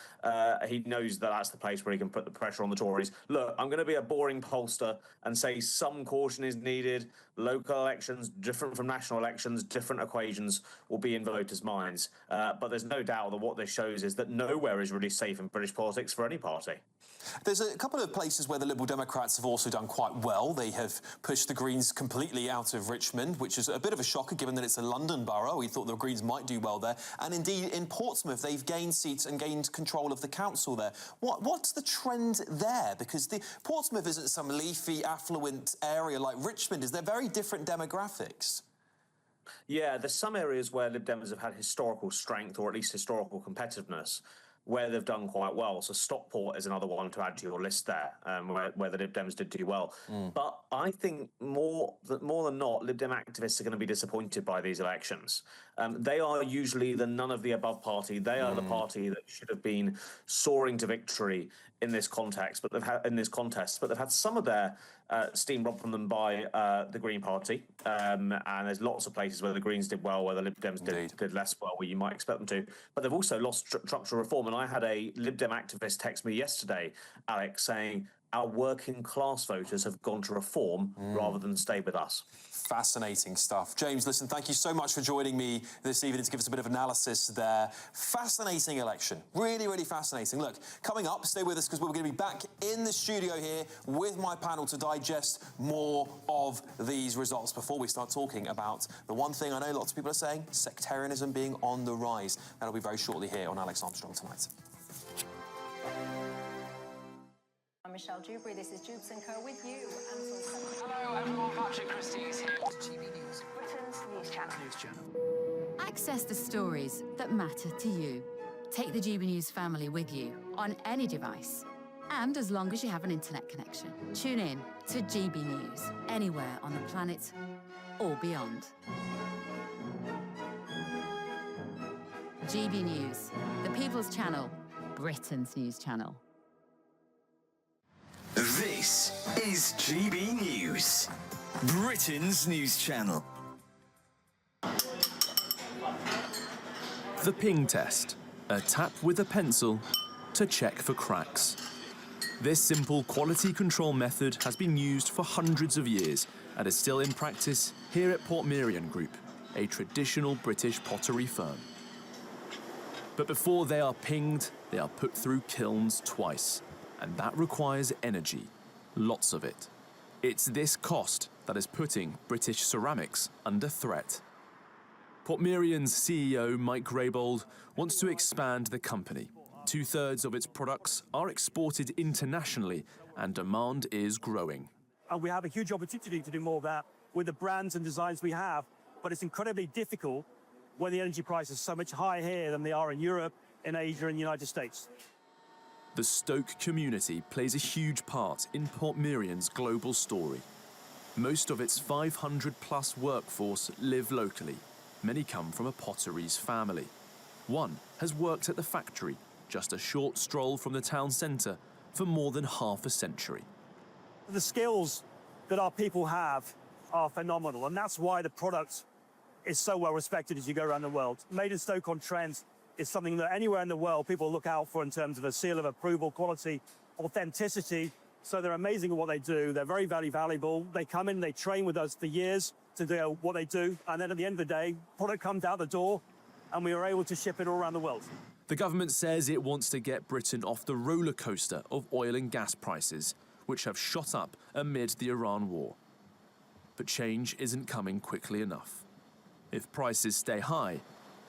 S29: He knows that that's the place where he can put the pressure on the Tories. Look, I'm going to be a boring pollster and say some caution is needed. Local elections, different from national elections, different equations will be in voters' minds. But there's no doubt that what this shows is that nowhere is really safe in British politics for any party.
S1: There's a couple of places where the Liberal Democrats have also done quite well. They have pushed the Greens completely out of Richmond, which is a bit of a shocker given that it's a London borough. We thought the Greens might do well there. And indeed, in Portsmouth, they've gained seats and gained control of the council there. What's the trend there? Because Portsmouth isn't some leafy, affluent area like Richmond is. They're very different demographics.
S29: Yeah, there's some areas where Lib Dems have had historical strength, or at least historical competitiveness, where they've done quite well. So Stockport is another one to add to your list there, where the Lib Dems did do well. But I think more than not, Lib Dem activists are going to be disappointed by these elections. They are usually the none-of-the-above party. They are the party that should have been soaring to victory in this context, but they've had some of their steam robbed from them by the Green Party, and there's lots of places where the Greens did well, where the Lib Dems did less well, where you might expect them to. But they've also lost structural reform, and I had a Lib Dem activist text me yesterday, Alex, saying our working class voters have gone to Reform rather than stay with us.
S1: Fascinating stuff. James, listen, thank you so much for joining me this evening to give us a bit of analysis there. Fascinating election. Really, really fascinating. Look, coming up, stay with us because we're going to be back in the studio here with my panel to digest more of these results before we start talking about the one thing I know lots of people are saying, sectarianism being on the rise. That'll be very shortly here on Alex Armstrong Tonight.
S9: I'm Michelle Dewberry. This is Jubes & Co. with you.
S10: Hello everyone, Patrick Christie's here.
S9: GB News, Britain's news channel.
S11: Access the stories that matter to you. Take the GB News family with you on any device. And as long as you have an internet connection. Tune in to GB News, anywhere on the planet or beyond. GB News, the People's Channel, Britain's news channel.
S12: This is GB News, Britain's news channel.
S4: The ping test, a tap with a pencil to check for cracks. This simple quality control method has been used for hundreds of years and is still in practice here at Portmeirion Group, a traditional British pottery firm. But before they are pinged, they are put through kilns twice, and that requires energy, lots of it. It's this cost that is putting British ceramics under threat. Portmeirion's CEO, Mike Raybould, wants to expand the company. 2/3 of its products are exported internationally, and demand is growing.
S14: And we have a huge opportunity to do more of that with the brands and designs we have, but it's incredibly difficult when the energy prices are so much higher here than they are in Europe, in Asia, and the United States.
S4: The Stoke community plays a huge part in Portmeirion's global story. Most of its 500-plus workforce live locally. Many come from a potteries family. One has worked at the factory, just a short stroll from the town centre, for more than half a century.
S14: The skills that our people have are phenomenal, and that's why the product is so well respected as you go around the world. Made in Stoke-on-Trent is something that anywhere in the world people look out for in terms of a seal of approval, quality, authenticity. So they're amazing at what they do. They're very, very valuable. They come in, they train with us for years to do what they do. And then at the end of the day, product comes out the door and we are able to ship it all around the world.
S4: The government says it wants to get Britain off the roller coaster of oil and gas prices, which have shot up amid the Iran war. But change isn't coming quickly enough. If prices stay high,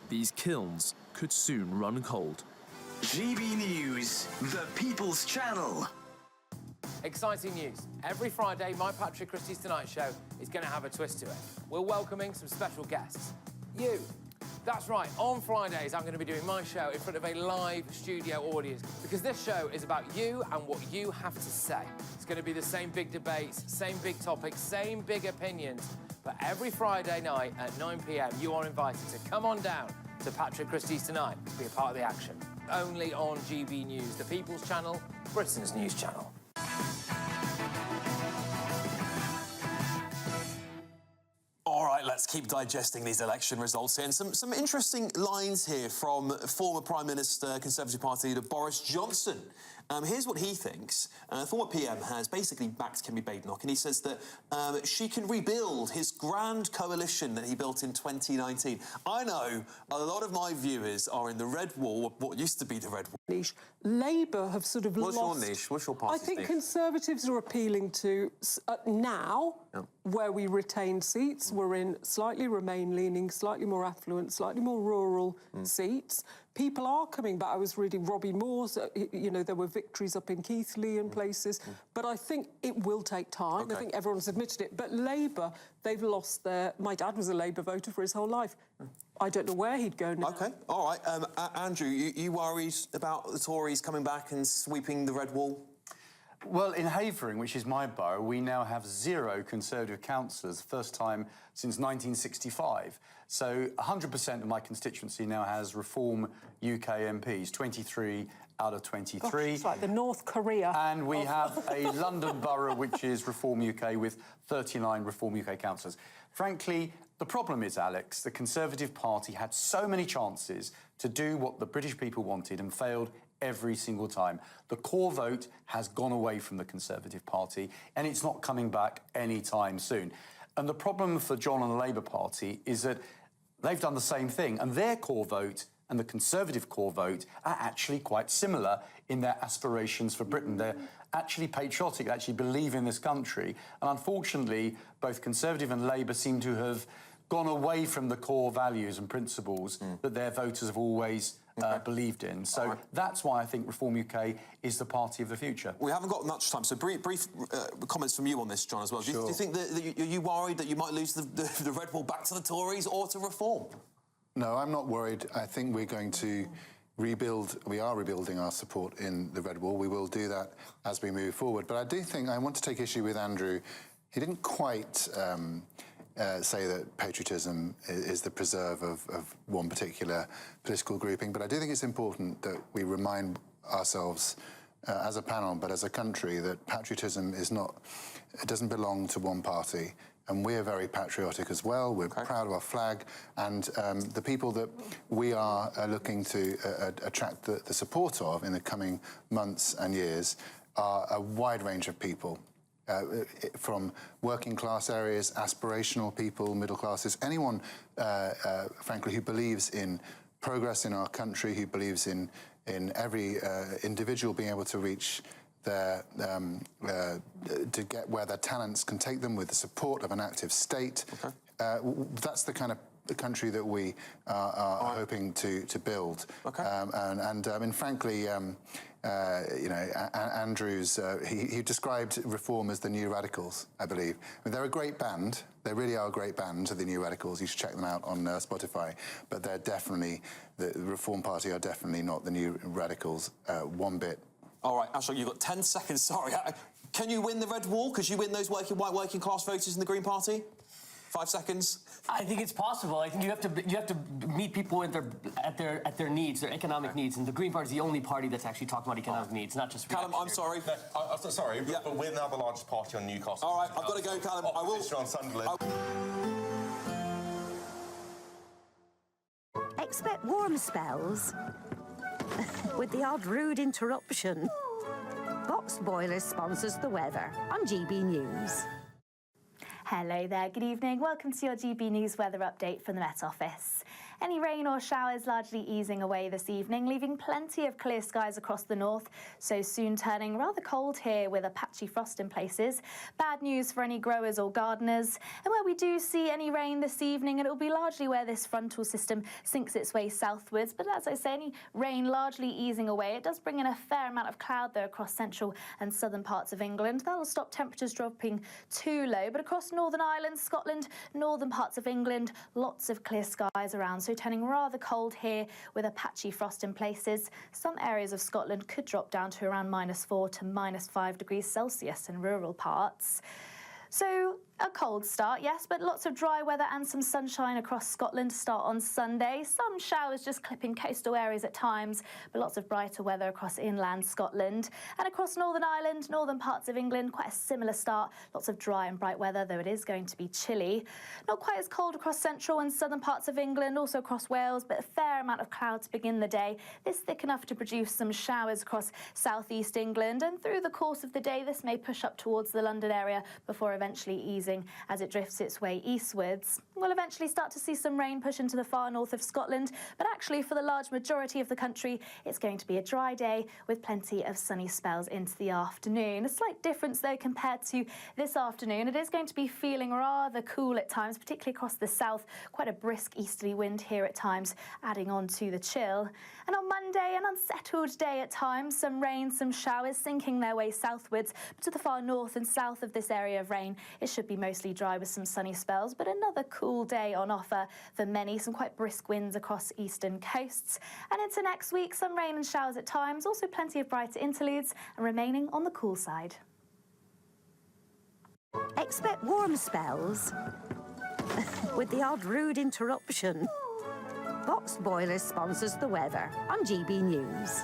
S4: these kilns could soon run cold.
S12: GB News, the People's Channel.
S5: Exciting news. Every Friday, my Patrick Christie's Tonight Show is going to have a twist to it. We're welcoming some special guests. You. That's right, on Fridays, I'm going to be doing my show in front of a live studio audience because this show is about you and what you have to say. It's going to be the same big debates, same big topics, same big opinions. But every Friday night at 9 p.m, you are invited to come on down to Patrick Christie's Tonight to be a part of the action. Only on GB News, the People's Channel, Britain's news channel.
S1: All right, let's keep digesting these election results here. And some interesting lines here from former Prime Minister, Conservative Party leader Boris Johnson. Here's what he thinks. Former PM has basically backed Kemi Badenoch, and he says that she can rebuild his grand coalition that he built in 2019. I know a lot of my viewers are in the red wall, what used to be the red wall.
S7: Niche. Labour have sort of lost...
S1: What's your niche? What's your party's
S7: I think
S1: niche?
S7: Conservatives are appealing to, now, where we retain seats, we're in slightly Remain-leaning, slightly more affluent, slightly more rural seats. People are coming back. I was reading Robbie Moore's, you know, there were victories up in Keighley and places, but I think it will take time. I think everyone's admitted it. But Labour, they've lost their... My dad was a Labour voter for his whole life. I don't know where he'd go now.
S1: OK, all right. Andrew, you worried about the Tories coming back and sweeping the red wall?
S3: Well, in Havering, which is my borough, we now have 0 Conservative councillors, first time since 1965. So 100% of my constituency now has Reform UK MPs, 23 out of 23.
S7: Gosh, it's like the North Korea.
S3: And we have a London borough, which is Reform UK, with 39 Reform UK councillors. Frankly, the problem is, Alex, the Conservative Party had so many chances to do what the British people wanted and failed every single time. The core vote has gone away from the Conservative Party, and it's not coming back anytime soon. And the problem for John and the Labour Party is that they've done the same thing, and their core vote and the Conservative core vote are actually quite similar in their aspirations for Britain. They're actually patriotic, they actually believe in this country. And unfortunately, both Conservative and Labour seem to have gone away from the core values and principles that their voters have always believed in. So that's why I think Reform UK is the party of the future.
S1: We haven't got much time, so brief comments from you on this, John, as well. Do you think that are you worried that you might lose the red wall back to the Tories or to Reform?
S15: No, I'm not worried. I think we're going to rebuild, we are rebuilding our support in the red wall. We will do that as we move forward. But I do think, I want to take issue with Andrew. He didn't quite say that patriotism is the preserve of one particular political grouping, but I do think it's important that we remind ourselves as a panel, but as a country, that patriotism is not, it doesn't belong to one party. and we're very patriotic as well. We're proud of our flag, and the people that we are looking to attract the support of in the coming months and years are a wide range of people. From working class areas, aspirational people, middle classes, anyone, frankly, who believes in progress in our country, who believes in every individual being able to reach their, to get where their talents can take them with the support of an active state. That's the kind of the country that we are hoping to build. And frankly, you know, Andrew's, he described Reform as the New Radicals, I believe. I mean, they're a great band. They really are a great band, the New Radicals. You should check them out on Spotify. But they're definitely, the Reform Party are definitely not the New Radicals one bit.
S1: All right, Ashok, you've got 10 seconds. Sorry. Can you win the Red Wall? Could you win those white working class voters in the Green Party? 5 seconds.
S5: I think it's possible. I think you have to meet people at their needs, their economic needs, and the Green Party is the only party that's actually talking about economic needs, not just.
S1: Callum, I'm sorry.
S2: I'm so sorry, but we're now the largest party on Newcastle.
S1: All right, I've got to go, Callum. I will.
S2: On Sunderland.
S6: Expect warm spells with the odd rude interruption. Box Boilers sponsors the weather on GB News.
S25: Hello there, good evening. Welcome to your GB News weather update from the Met Office. Any rain or showers largely easing away this evening, leaving plenty of clear skies across the north, so soon turning rather cold here with a patchy frost in places. Bad news for any growers or gardeners. And where we do see any rain this evening, it will be largely where this frontal system sinks its way southwards. But as I say, any rain largely easing away. It does bring in a fair amount of cloud, though, across central and southern parts of England. That will stop temperatures dropping too low. But across Northern Ireland, Scotland, northern parts of England, lots of clear skies around. So turning rather cold here with a patchy frost in places. Some areas of Scotland could drop down to around -4 to -5 degrees Celsius in rural parts. So a cold start, yes, but lots of dry weather and some sunshine across Scotland to start on Sunday. Some showers just clipping coastal areas at times, but lots of brighter weather across inland Scotland. And across Northern Ireland, northern parts of England, quite a similar start. Lots of dry and bright weather, though it is going to be chilly. Not quite as cold across central and southern parts of England, also across Wales, but a fair amount of cloud to begin the day. This thick enough to produce some showers across southeast England. And through the course of the day, this may push up towards the London area before eventually easing as it drifts its way eastwards. We'll eventually start to see some rain push into the far north of Scotland, but actually for the large majority of the country, it's going to be a dry day with plenty of sunny spells into the afternoon. A slight difference, though, compared to this afternoon. It is going to be feeling rather cool at times, particularly across the south. Quite a brisk easterly wind here at times, adding on to the chill. And on Monday, an unsettled day at times. Some rain, some showers sinking their way southwards, but to the far north and south of this area of rain, it should be mostly dry with some sunny spells, but another cool day on offer for many. Some quite brisk winds across eastern coasts. And into next week, some rain and showers at times, also plenty of brighter interludes and remaining on the cool side.
S6: Expect warm spells with the odd rude interruption. Box Boilers sponsors the weather on GB News.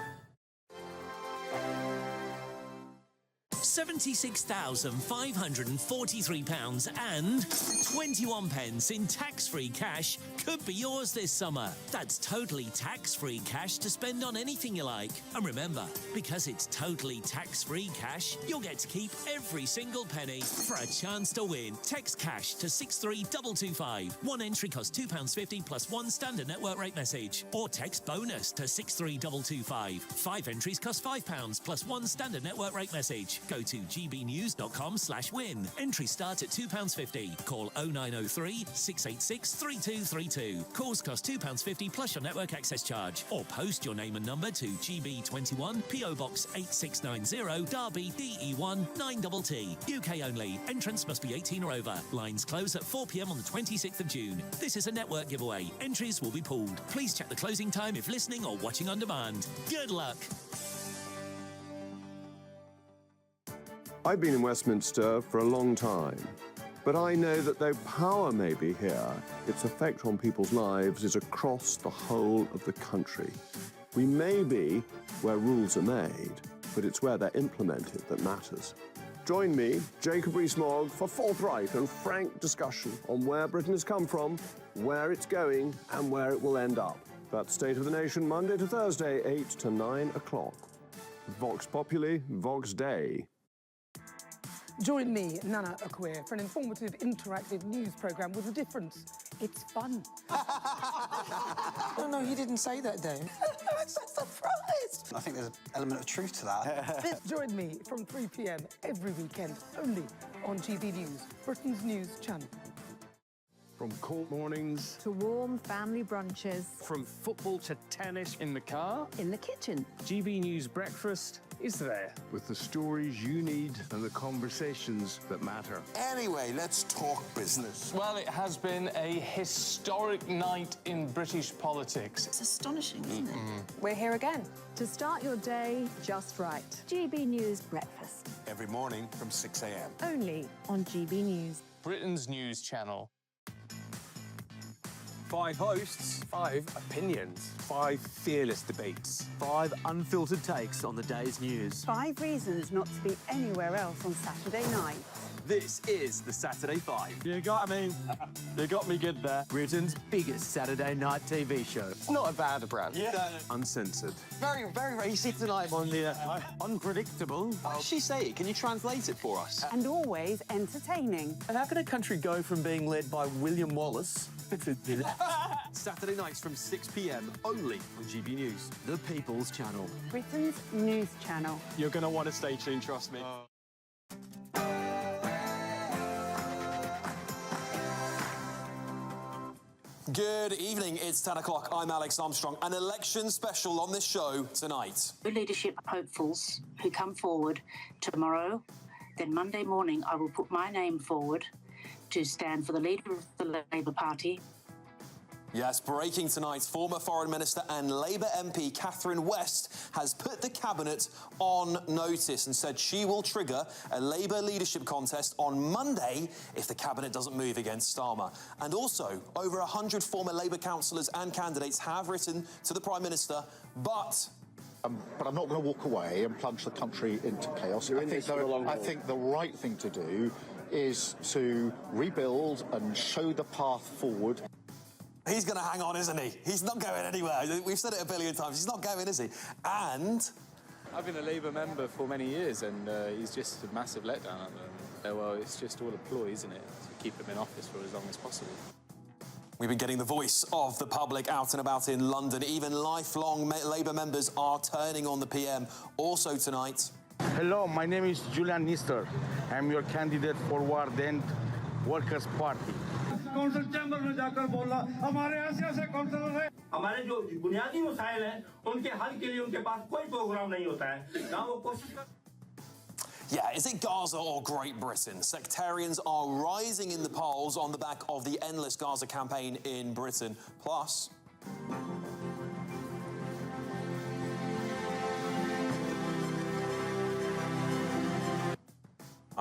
S16: £76,543 and 21 pence in tax-free cash could be yours this summer. That's totally tax-free cash to spend on anything you like. And remember, because it's totally tax-free cash, you'll get to keep every single penny. For a chance to win, text cash to 63225. One entry costs £2.50 plus one standard network rate message. Or text bonus to 63225. 5 entries cost £5 plus one standard network rate message. Go to gbnews.com/win. Entry start at £2.50. Call 0903 686 3232. Calls cost £2.50 plus your network access charge. Or post your name and number to GB21 PO Box 8690 Derby DE1 9TT. UK only. Entrance must be 18 or over. Lines close at 4 p.m. on the 26th of June. This is a network giveaway. Entries will be pooled. Please check the closing time if listening or watching on demand. Good luck.
S27: I've been in Westminster for a long time, but I know that though power may be here, its effect on people's lives is across the whole of the country. We may be where rules are made, but it's where they're implemented that matters. Join me, Jacob Rees-Mogg, for forthright and frank discussion on where Britain has come from, where it's going, and where it will end up. That's State of the Nation, Monday to Thursday, 8 to 9 o'clock. Vox Populi, Vox Dei.
S28: Join me, Nana Akwe, for an informative, interactive news programme with a difference. It's fun.
S8: No, he didn't say that, Dave.
S28: I'm so surprised.
S8: I think there's an element of truth to that.
S28: Join me from 3 p.m. every weekend, only on GB News, Britain's news channel.
S27: From court mornings
S6: to warm family brunches,
S13: from football to tennis in the car,
S6: in the kitchen.
S13: GB News breakfast is there.
S27: with the stories you need and the conversations that matter.
S17: Anyway, let's talk business.
S13: Well, it has been a historic night in British politics.
S18: It's astonishing, isn't it?
S6: We're here again to start your day just right. GB News Breakfast.
S17: Every morning from 6 a.m.
S6: Only on GB News.
S13: Britain's news channel.
S19: 5 hosts, 5 opinions, 5 fearless debates, 5 unfiltered takes on the day's news.
S20: 5 reasons not to be anywhere else on Saturday night.
S19: This is the Saturday 5. You got me. You got me good there. Britain's biggest Saturday night TV show.
S8: It's not a bad brand.
S19: Yeah. Uncensored.
S8: Very, very racy tonight.
S19: On the unpredictable.
S8: What did she say? Can you translate it for us?
S20: And always entertaining.
S19: And how can a country go from being led by William Wallace to Saturday nights from 6 p.m. only on GB News, the People's Channel.
S20: Britain's news channel.
S19: You're going to want to stay tuned, trust me.
S1: Good evening, it's 10 o'clock. I'm Alex Armstrong. An election special on this show tonight.
S21: The leadership hopefuls who come forward tomorrow, then Monday morning I will put my name forward to stand for the leader of the Labour Party.
S1: Yes, breaking tonight, former Foreign Minister and Labour MP Catherine West has put the Cabinet on notice and said she will trigger a Labour leadership contest on Monday if the Cabinet doesn't move against Starmer. And also, over 100 former Labour councillors and candidates have written to the Prime Minister, but
S22: I'm not going to walk away and plunge the country into chaos. I think the right thing to do is to rebuild and show the path forward.
S1: He's going to hang on, isn't he? He's not going anywhere. We've said it a billion times. He's not going, is he? And
S23: I've been a Labour member for many years, and he's just a massive letdown at the moment. Well, it's just all a ploy, isn't it, to keep him in office for as long as possible.
S1: We've been getting the voice of the public out and about in London. Even lifelong Labour members are turning on the PM. Also tonight.
S30: Hello, my name is Julian Nister. I'm your candidate for Ward End Workers' Party.
S31: Council chamber में जाकर बोला हमारे ऐसे councillor हैं हमारे जो बुनियादी मसाइल हैं उनके हल के लिए उनके पास कोई प्रोग्राम नहीं होता है ना वो कोशिश कर
S1: Yeah, is it Gaza or Great Britain? Sectarians are rising in the polls on the back of the endless Gaza campaign in Britain. Plus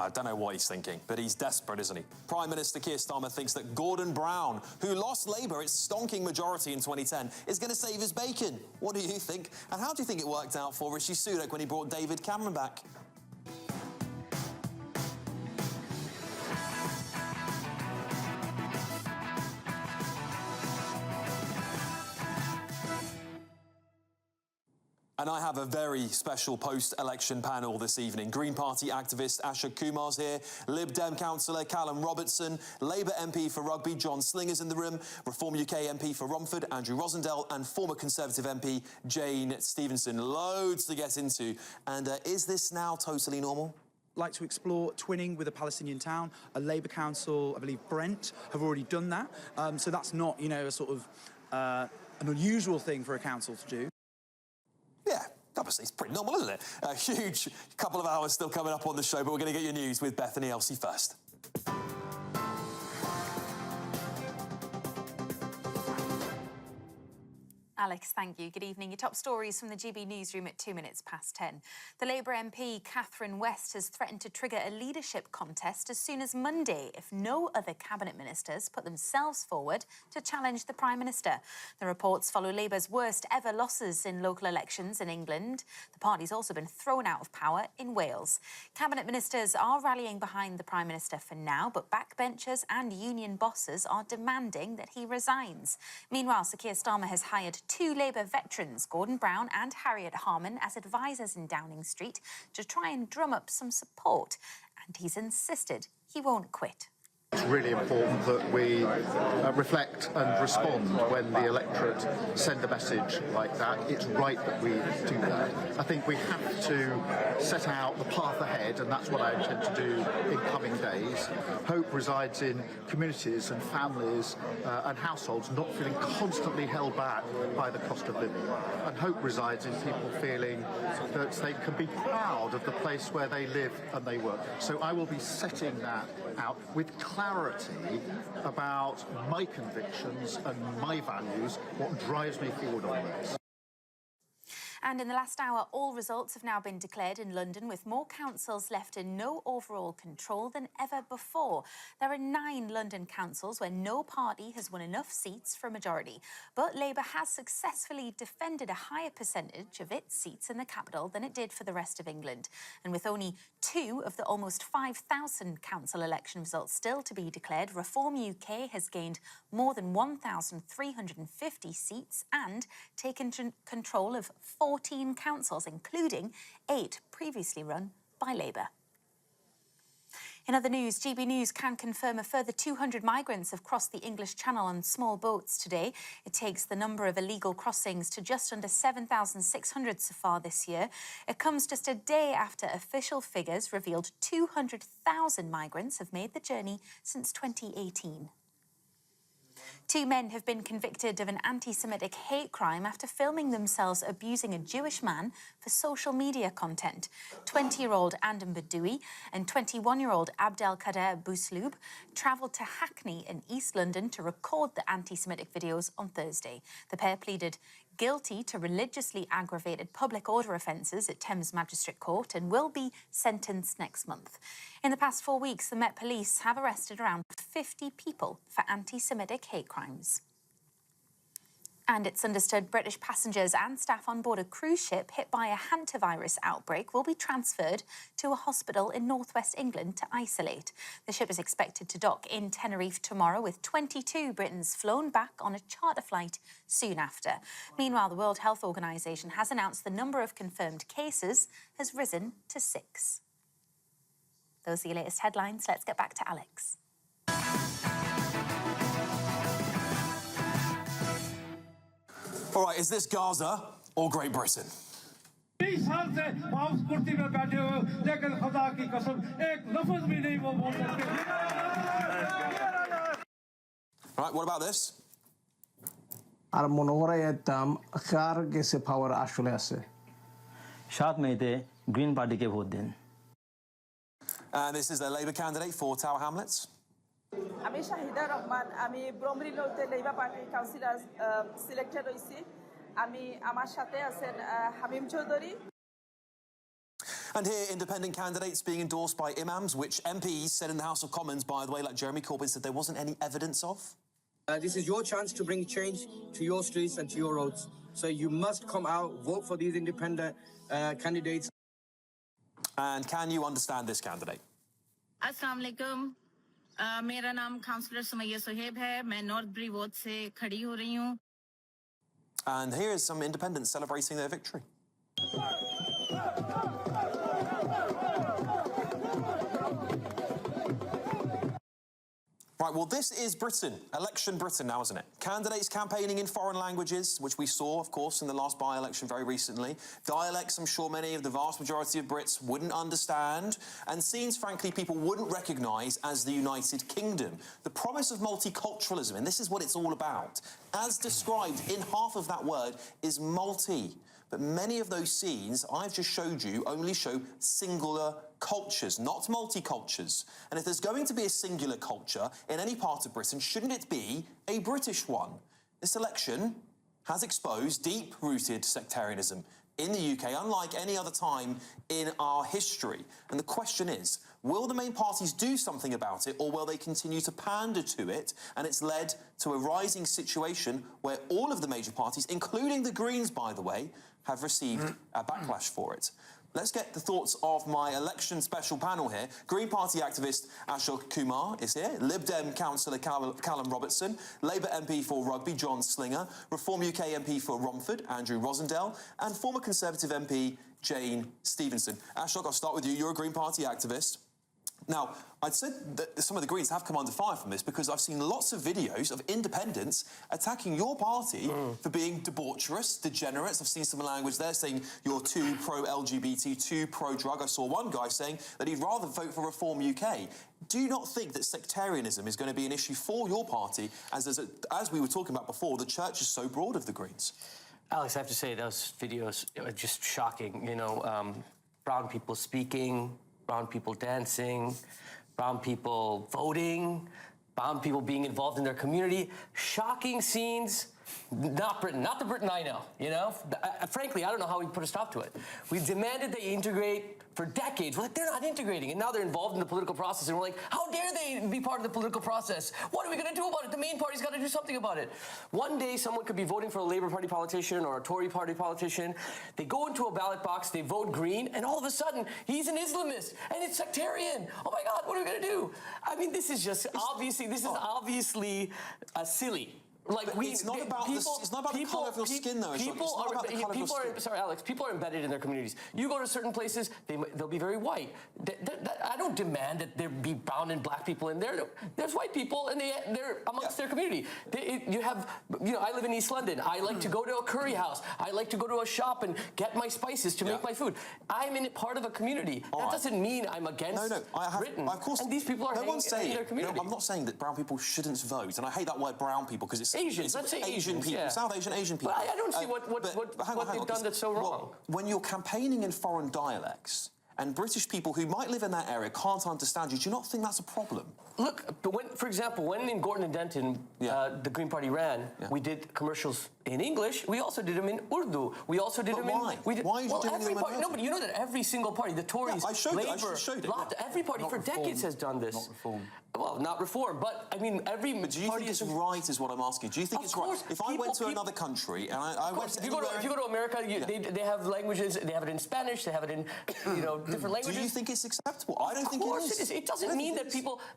S1: I don't know what he's thinking, but he's desperate, isn't he? Prime Minister Keir Starmer thinks that Gordon Brown, who lost Labour its stonking majority in 2010, is going to save his bacon. What do you think? And how do you think it worked out for Rishi Sunak when he brought David Cameron back? And I have a very special post-election panel this evening. Green Party activist Asha Kumar's here, Lib Dem councillor Callum Robertson, Labour MP for Rugby John Slinger's in the room, Reform UK MP for Romford Andrew Rosendale, and former Conservative MP Jane Stevenson. Loads to get into. And is this now totally normal?
S32: Like to explore twinning with a Palestinian town. A Labour council, I believe Brent, have already done that. So that's not, you know, a sort of an unusual thing for a council to do.
S1: Yeah, obviously, it's pretty normal, isn't it? A huge couple of hours still coming up on the show, but we're going to get your news with Bethany Elsey first.
S3: Alex, thank you. Good evening. Your top stories from the GB newsroom at 10:02. The Labour MP Catherine West has threatened to trigger a leadership contest as soon as Monday if no other cabinet ministers put themselves forward to challenge the Prime Minister. The reports follow Labour's worst ever losses in local elections in England. The party's also been thrown out of power in Wales. Cabinet ministers are rallying behind the Prime Minister for now, but backbenchers and union bosses are demanding that he resigns. Meanwhile, Sir Keir Starmer has hired 2 Labour veterans, Gordon Brown and Harriet Harman, as advisers in Downing Street to try and drum up some support. And he's insisted he won't quit.
S22: It's really important that we reflect and respond when the electorate send a message like that. It's right that we do that. I think we have to set out the path ahead, and that's what I intend to do in coming days. Hope resides in communities and families and households not feeling constantly held back by the cost of living. And hope resides in people feeling that they can be proud of the place where they live and they work. So I will be setting that out with clarity about my convictions and my values, what drives me forward on this.
S3: And in the last hour, all results have now been declared in London, with more councils left in no overall control than ever before. There are 9 London councils where no party has won enough seats for a majority. But Labour has successfully defended a higher percentage of its seats in the capital than it did for the rest of England. And with only 2 of the almost 5,000 council election results still to be declared, Reform UK has gained more than 1,350 seats and taken control of 14 councils, including 8 previously run by Labour. In other news, GB News can confirm a further 200 migrants have crossed the English Channel on small boats today. It takes the number of illegal crossings to just under 7,600 so far this year. It comes just a day after official figures revealed 200,000 migrants have made the journey since 2018. 2 men have been convicted of an anti-Semitic hate crime after filming themselves abusing a Jewish man for social media content. 20-year-old Andam Badoui and 21-year-old Abdelkader Bousloub travelled to Hackney in East London to record the anti-Semitic videos on Thursday. The pair pleaded guilty to religiously aggravated public order offences at Thames Magistrate Court and will be sentenced next month. In the past 4 weeks, the Met Police have arrested around 50 people for anti-Semitic hate crimes. And it's understood British passengers and staff on board a cruise ship hit by a hantavirus outbreak will be transferred to a hospital in northwest England to isolate. The ship is expected to dock in Tenerife tomorrow, with 22 Britons flown back on a charter flight soon after. Meanwhile, the World Health Organization has announced the number of confirmed cases has risen to 6. Those are your latest headlines. Let's get back to Alex.
S1: All right, is this Gaza or Great Britain? Right, what about this?
S4: আর মনে করা যেতাম কার গেছে পাওয়ার আসলে আছে
S7: 7 মেতে green পার্টিকে vote দিন
S1: And this is the Labour candidate for Tower Hamlets.
S9: আমি শাহিদা রহমান আমি ব্রহ্মরী নৌতে লেবার পার্টি কাউন্সিলর সিলেক্টেড হইছি আমি আমার সাথে আছেন হামিম Chowdhury
S1: And here, independent candidates being endorsed by imams, which MPs said in the House of Commons, by the way, like Jeremy Corbyn, said there wasn't any evidence of.
S10: This is your chance to bring change to your streets and to your roads. So you must come out, vote for these independent candidates.
S1: And can you understand this candidate?
S11: अस्सलाम वालेकुम मेरा नाम counsellor Sumaiya Suhaib है मैं north ब्री ward से खड़ी हो रही हूँ
S1: And here is some independents celebrating their victory. Right, well, this is Britain, election Britain now, isn't it? Candidates campaigning in foreign languages, which we saw, of course, in the last by-election very recently. Dialects I'm sure many of the vast majority of Brits wouldn't understand, and scenes, frankly, people wouldn't recognise as the United Kingdom. The promise of multiculturalism, and this is what it's all about, as described in half of that word, is multi. But many of those scenes I've just showed you only show singular cultures, not multicultures. And if there's going to be a singular culture in any part of Britain, shouldn't it be a British one? This election has exposed deep-rooted sectarianism in the UK, unlike any other time in our history. And the question is, will the main parties do something about it, or will they continue to pander to it? And it's led to a rising situation where all of the major parties, including the Greens, by the way, have received a backlash for it. Let's get the thoughts of my election special panel here. Green Party activist Ashok Kumar is here, Lib Dem councillor Callum Robertson, Labour MP for Rugby John Slinger, Reform UK MP for Romford Andrew Rosendale, and former Conservative MP Jane Stevenson. Ashok, I'll start with you. You're a Green Party activist. Now, I'd said that some of the Greens have come under fire from this because I've seen lots of videos of independents attacking your party for being debaucherous, degenerates. I've seen some language there saying you're too pro-LGBT, too pro-drug. I saw one guy saying that he'd rather vote for Reform UK. Do you not think that sectarianism is going to be an issue for your party, as we were talking about before, the church is so broad of the Greens?
S2: Alex, I have to say, those videos are just shocking. You know, brown people speaking, brown people dancing, brown people voting, brown people being involved in their community. Shocking scenes. Not Britain, not the Britain I know, you know? Frankly, I don't know how we put a stop to it. We demanded they integrate for decades. We're like, they're not integrating, and now they're involved in the political process, and we're like, how dare they be part of the political process? What are we going to do about it? The main party's got to do something about it. One day, someone could be voting for a Labour Party politician or a Tory Party politician. They go into a ballot box, they vote Green, and all of a sudden, he's an Islamist, and it's sectarian. Oh my God, what are we going to do? I mean, this is just obviously silly. Like
S1: it's not about the colour of your skin, though.
S2: Sorry, Alex. People are embedded in their communities. You go to certain places, they'll be very white. I don't demand that there be brown and black people in there. There's white people, and they're amongst their community. I live in East London. I like to go to a curry house. I like to go to a shop and get my spices to make my food. I'm in part of a community. That doesn't mean I'm against Britain.
S1: Of course,
S2: and these people are hanging in their community.
S1: No, I'm not saying that brown people shouldn't vote, and I hate that word brown people because it's
S2: Asians. Let's say
S1: Asian people,
S2: yeah.
S1: South Asian people.
S2: But I don't see what they've done that's so wrong.
S1: Well, when you're campaigning in foreign dialects, and British people who might live in that area can't understand you, do you not think that's a problem?
S2: Look, for example, when in Gorton and Denton the Green Party ran, we did commercials in English. We also did them in Urdu. We also did them in...
S1: Why? Why are you doing them in Urdu?
S2: No, but you know that every single party, the Tories, Labour, every party for decades has done this.
S1: Not Reform.
S2: Well, not Reform, but I mean, every
S1: But do you think it's right, is what I'm asking? Do you think it's right? If I went to another country and I went to
S2: if you go to America, they have languages. They have it in Spanish. They have it in different languages.
S1: Do you think it's acceptable? I don't think it is.
S2: It doesn't mean that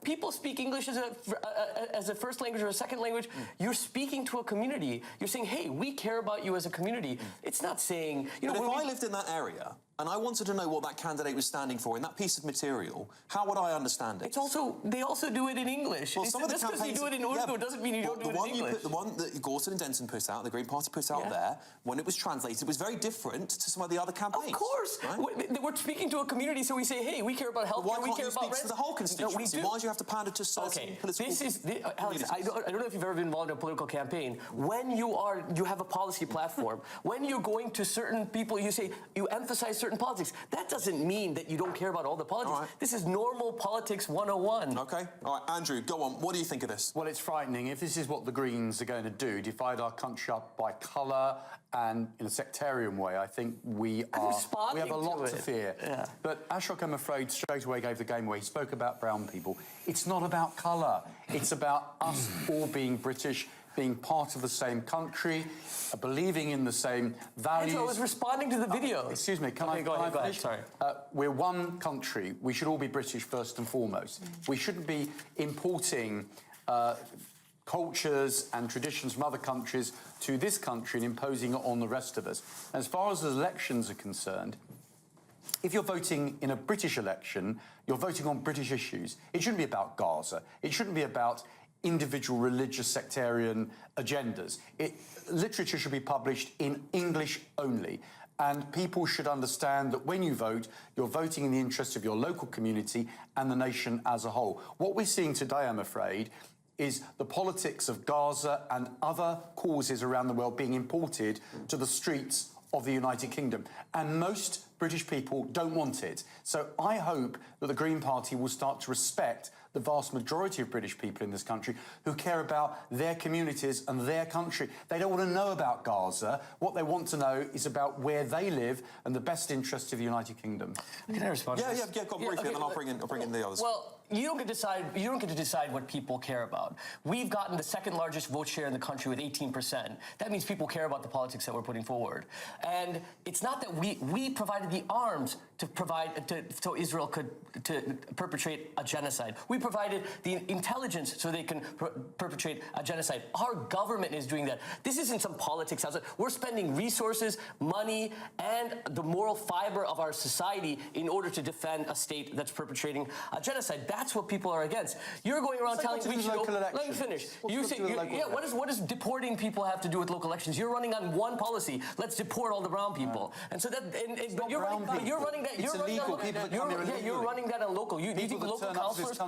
S2: people speak English as a first language or a second language. You're speaking to a community. You're saying, hey, we care about you as a community. It's not saying...
S1: But if I lived in that area and I wanted to know what that candidate was standing for in that piece of material, how would I understand it?
S2: They also do it in English.
S1: Well, some of the
S2: just because you do it in Urdu doesn't mean you don't do it in English.
S1: The one that Gorton and Denton put out, the Green Party put out there, when it was translated, was very different to some of the other campaigns.
S2: Of course. Right? We're speaking to a community, so we say, hey, we care about healthcare, we care about rent.
S1: To the whole constituency? Why do you have to pander to certain political...
S2: Alex, I don't know if you've ever been involved in a political campaign. When you have a policy platform, when you're going to certain people, you emphasize certain politics. That doesn't mean that you don't care about all the politics.
S1: Right.
S2: This is normal politics 101.
S1: Okay. All right, Andrew, go on. What do you think of this?
S5: Well, it's frightening. If this is what the Greens are going to do, divide our country up by colour and in a sectarian way, I think we have a lot to fear.
S2: Yeah.
S5: But Ashok, I'm afraid, straight away gave the game away. He spoke about brown people. It's not about colour. It's about us all being British, being part of the same country, believing in the same values.
S2: Andrew, I was responding to the video.
S5: Excuse me, can I
S2: go ahead.
S5: Sorry. We're one country. We should all be British first and foremost. We shouldn't be importing cultures and traditions from other countries to this country and imposing it on the rest of us. As far as elections are concerned, if you're voting in a British election, you're voting on British issues. It shouldn't be about Gaza. It shouldn't be about individual religious sectarian agendas. Literature should be published in English only. And people should understand that when you vote, you're voting in the interest of your local community and the nation as a whole. What we're seeing today, I'm afraid, is the politics of Gaza and other causes around the world being imported to the streets of the United Kingdom. And most British people don't want it. So I hope that the Green Party will start to respect the vast majority of British people in this country who care about their communities and their country. They don't want to know about Gaza. What they want to know is about where they live and the best interests of the United Kingdom.
S2: Can I respond to this?
S1: Yeah, go on briefly, and then I'll bring in the others.
S2: Well, you don't get to decide what people care about. We've gotten the second largest vote share in the country with 18%. That means people care about the politics that we're putting forward. And it's not that we provided the arms so Israel could perpetrate a genocide. We provided the intelligence so they can perpetrate a genocide. Our government is doing that. This isn't some politics outside. We're spending resources, money, and the moral fiber of our society in order to defend a state that's perpetrating a genocide. That's what people are against. You're going around telling me, let me finish. You say, what does deporting people have to do with local elections? You're running on one policy. Let's deport all the brown people. And so that, but you're running that.
S5: It's illegal.
S2: You're running that on local. You think local councillors?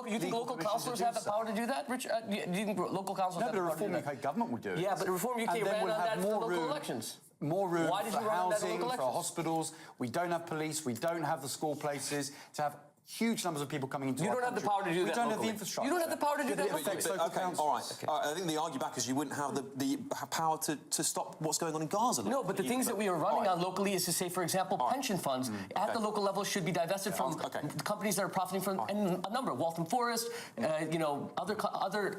S2: You think local councillors have the power to do that, Rich? Do you think local councillors have the power to do that?
S5: No, but the Reform UK government would do it.
S2: Yeah, but the Reform UK ran on that for local elections.
S5: More room for housing, for
S2: elections?
S5: hospitals. We don't have police. We don't have the school places to have huge numbers of people coming into
S2: our country. You don't have the power to do that.
S5: We don't have the infrastructure.
S2: You don't have the power to do that.
S1: All right. I think the argument back is you wouldn't have the power to stop what's going on in Gaza.
S2: No, but the things that we are running on locally is to say, for example, pension funds at the local level should be divested from companies that are profiting from and a number. Waltham Forest, other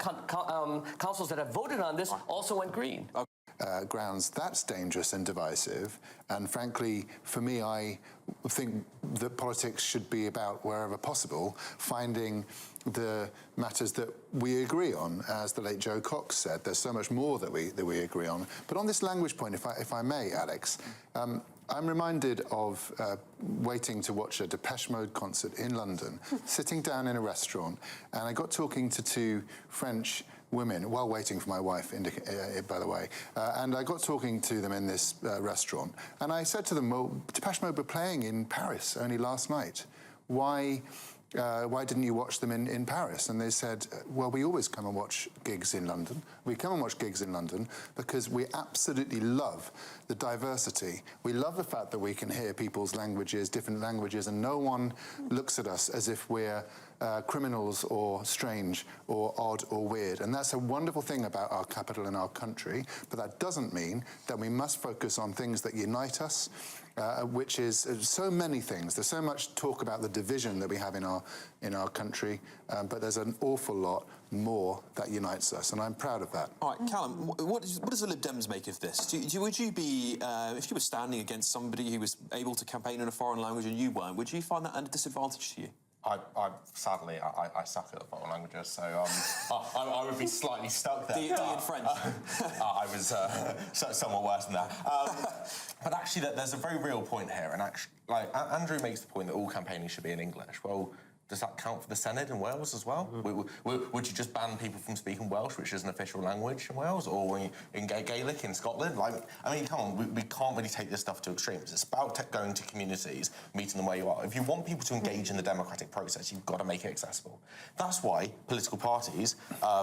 S2: councils that have voted on this also went green.
S12: Grounds that's dangerous and divisive, and frankly, for me, I think that politics should be about, wherever possible, finding the matters that we agree on. As the late Joe Cox said, there's so much more that we agree on. But on this language point, if I may, Alex, I'm reminded of waiting to watch a Depeche Mode concert in London, sitting down in a restaurant, and I got talking to two French women, while waiting for my wife, by the way, and I got talking to them in this restaurant, and I said to them, well, Depeche Mode were playing in Paris only last night. Why didn't you watch them in Paris? And they said, well, we always come and watch gigs in London. We come and watch gigs in London because we absolutely love the diversity. We love the fact that we can hear people's languages, different languages, and no one looks at us as if we're criminals or strange or odd or weird. And that's a wonderful thing about our capital and our country, but that doesn't mean that we must focus on things that unite us, which is so many things. There's so much talk about the division that we have in our country, but there's an awful lot more that unites us, and I'm proud of that.
S1: All right, Callum, what does the Lib Dems make of this? Would you be, if you were standing against somebody who was able to campaign in a foreign language and you weren't, would you find that a disadvantage to you?
S14: Sadly, I suck at foreign languages, so I would be slightly stuck there.
S1: Do you in French?
S14: I was somewhat worse than that. But actually, there's a very real point here, and actually, Andrew makes the point that all campaigning should be in English. Well, does that count for the Senedd in Wales as well? Would you just ban people from speaking Welsh, which is an official language in Wales, or in Gaelic in Scotland? I mean, come on, we can't really take this stuff to extremes. It's about going to communities, meeting them where you are. If you want people to engage in the democratic process, you've got to make it accessible. That's why political parties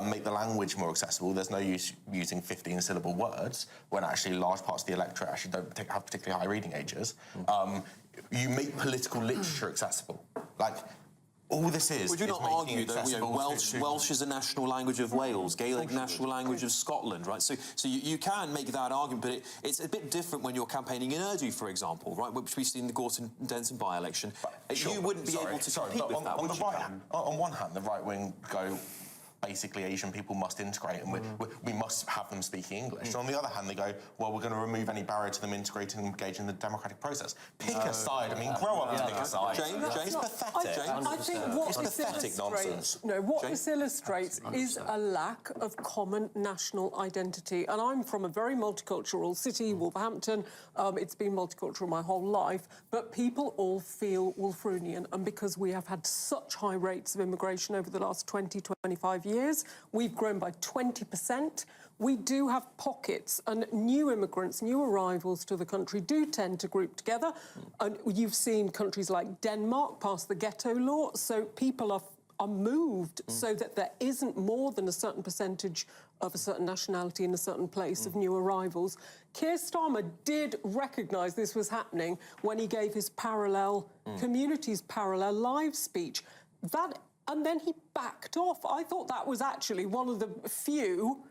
S14: make the language more accessible. There's no use using 15-syllable words when actually large parts of the electorate actually don't have particularly high reading ages. You make political literature accessible. All this is.
S1: Would you not argue that Welsh is a national language of Wales, Gaelic national language of Scotland, right? So you can make that argument, but it's a bit different when you're campaigning in Urdu, for example, right? Which we've seen in the Gorton-Denson by-election. You wouldn't be able to compete with that, would you?
S14: On one hand, the right wing go, basically Asian people must integrate and we must have them speaking English. And on the other hand, they go, well, we're going to remove any barrier to them integrating and engaging in the democratic process. Pick a side. I mean, grow up to pick a side.
S1: James, pathetic.
S15: I think what this illustrates, this illustrates is a lack of common national identity. And I'm from a very multicultural city, Wolverhampton. It's been multicultural my whole life, but people all feel Wolfrunian. And because we have had such high rates of immigration over the last 20, 25 years, we've grown by 20%. We do have pockets, and new immigrants, new arrivals to the country do tend to group together. And you've seen countries like Denmark pass the ghetto law, so people are moved so that there isn't more than a certain percentage of a certain nationality in a certain place of new arrivals. Keir Starmer did recognise this was happening when he gave his parallel communities parallel live speech. And then he backed off. I thought that was actually one of the few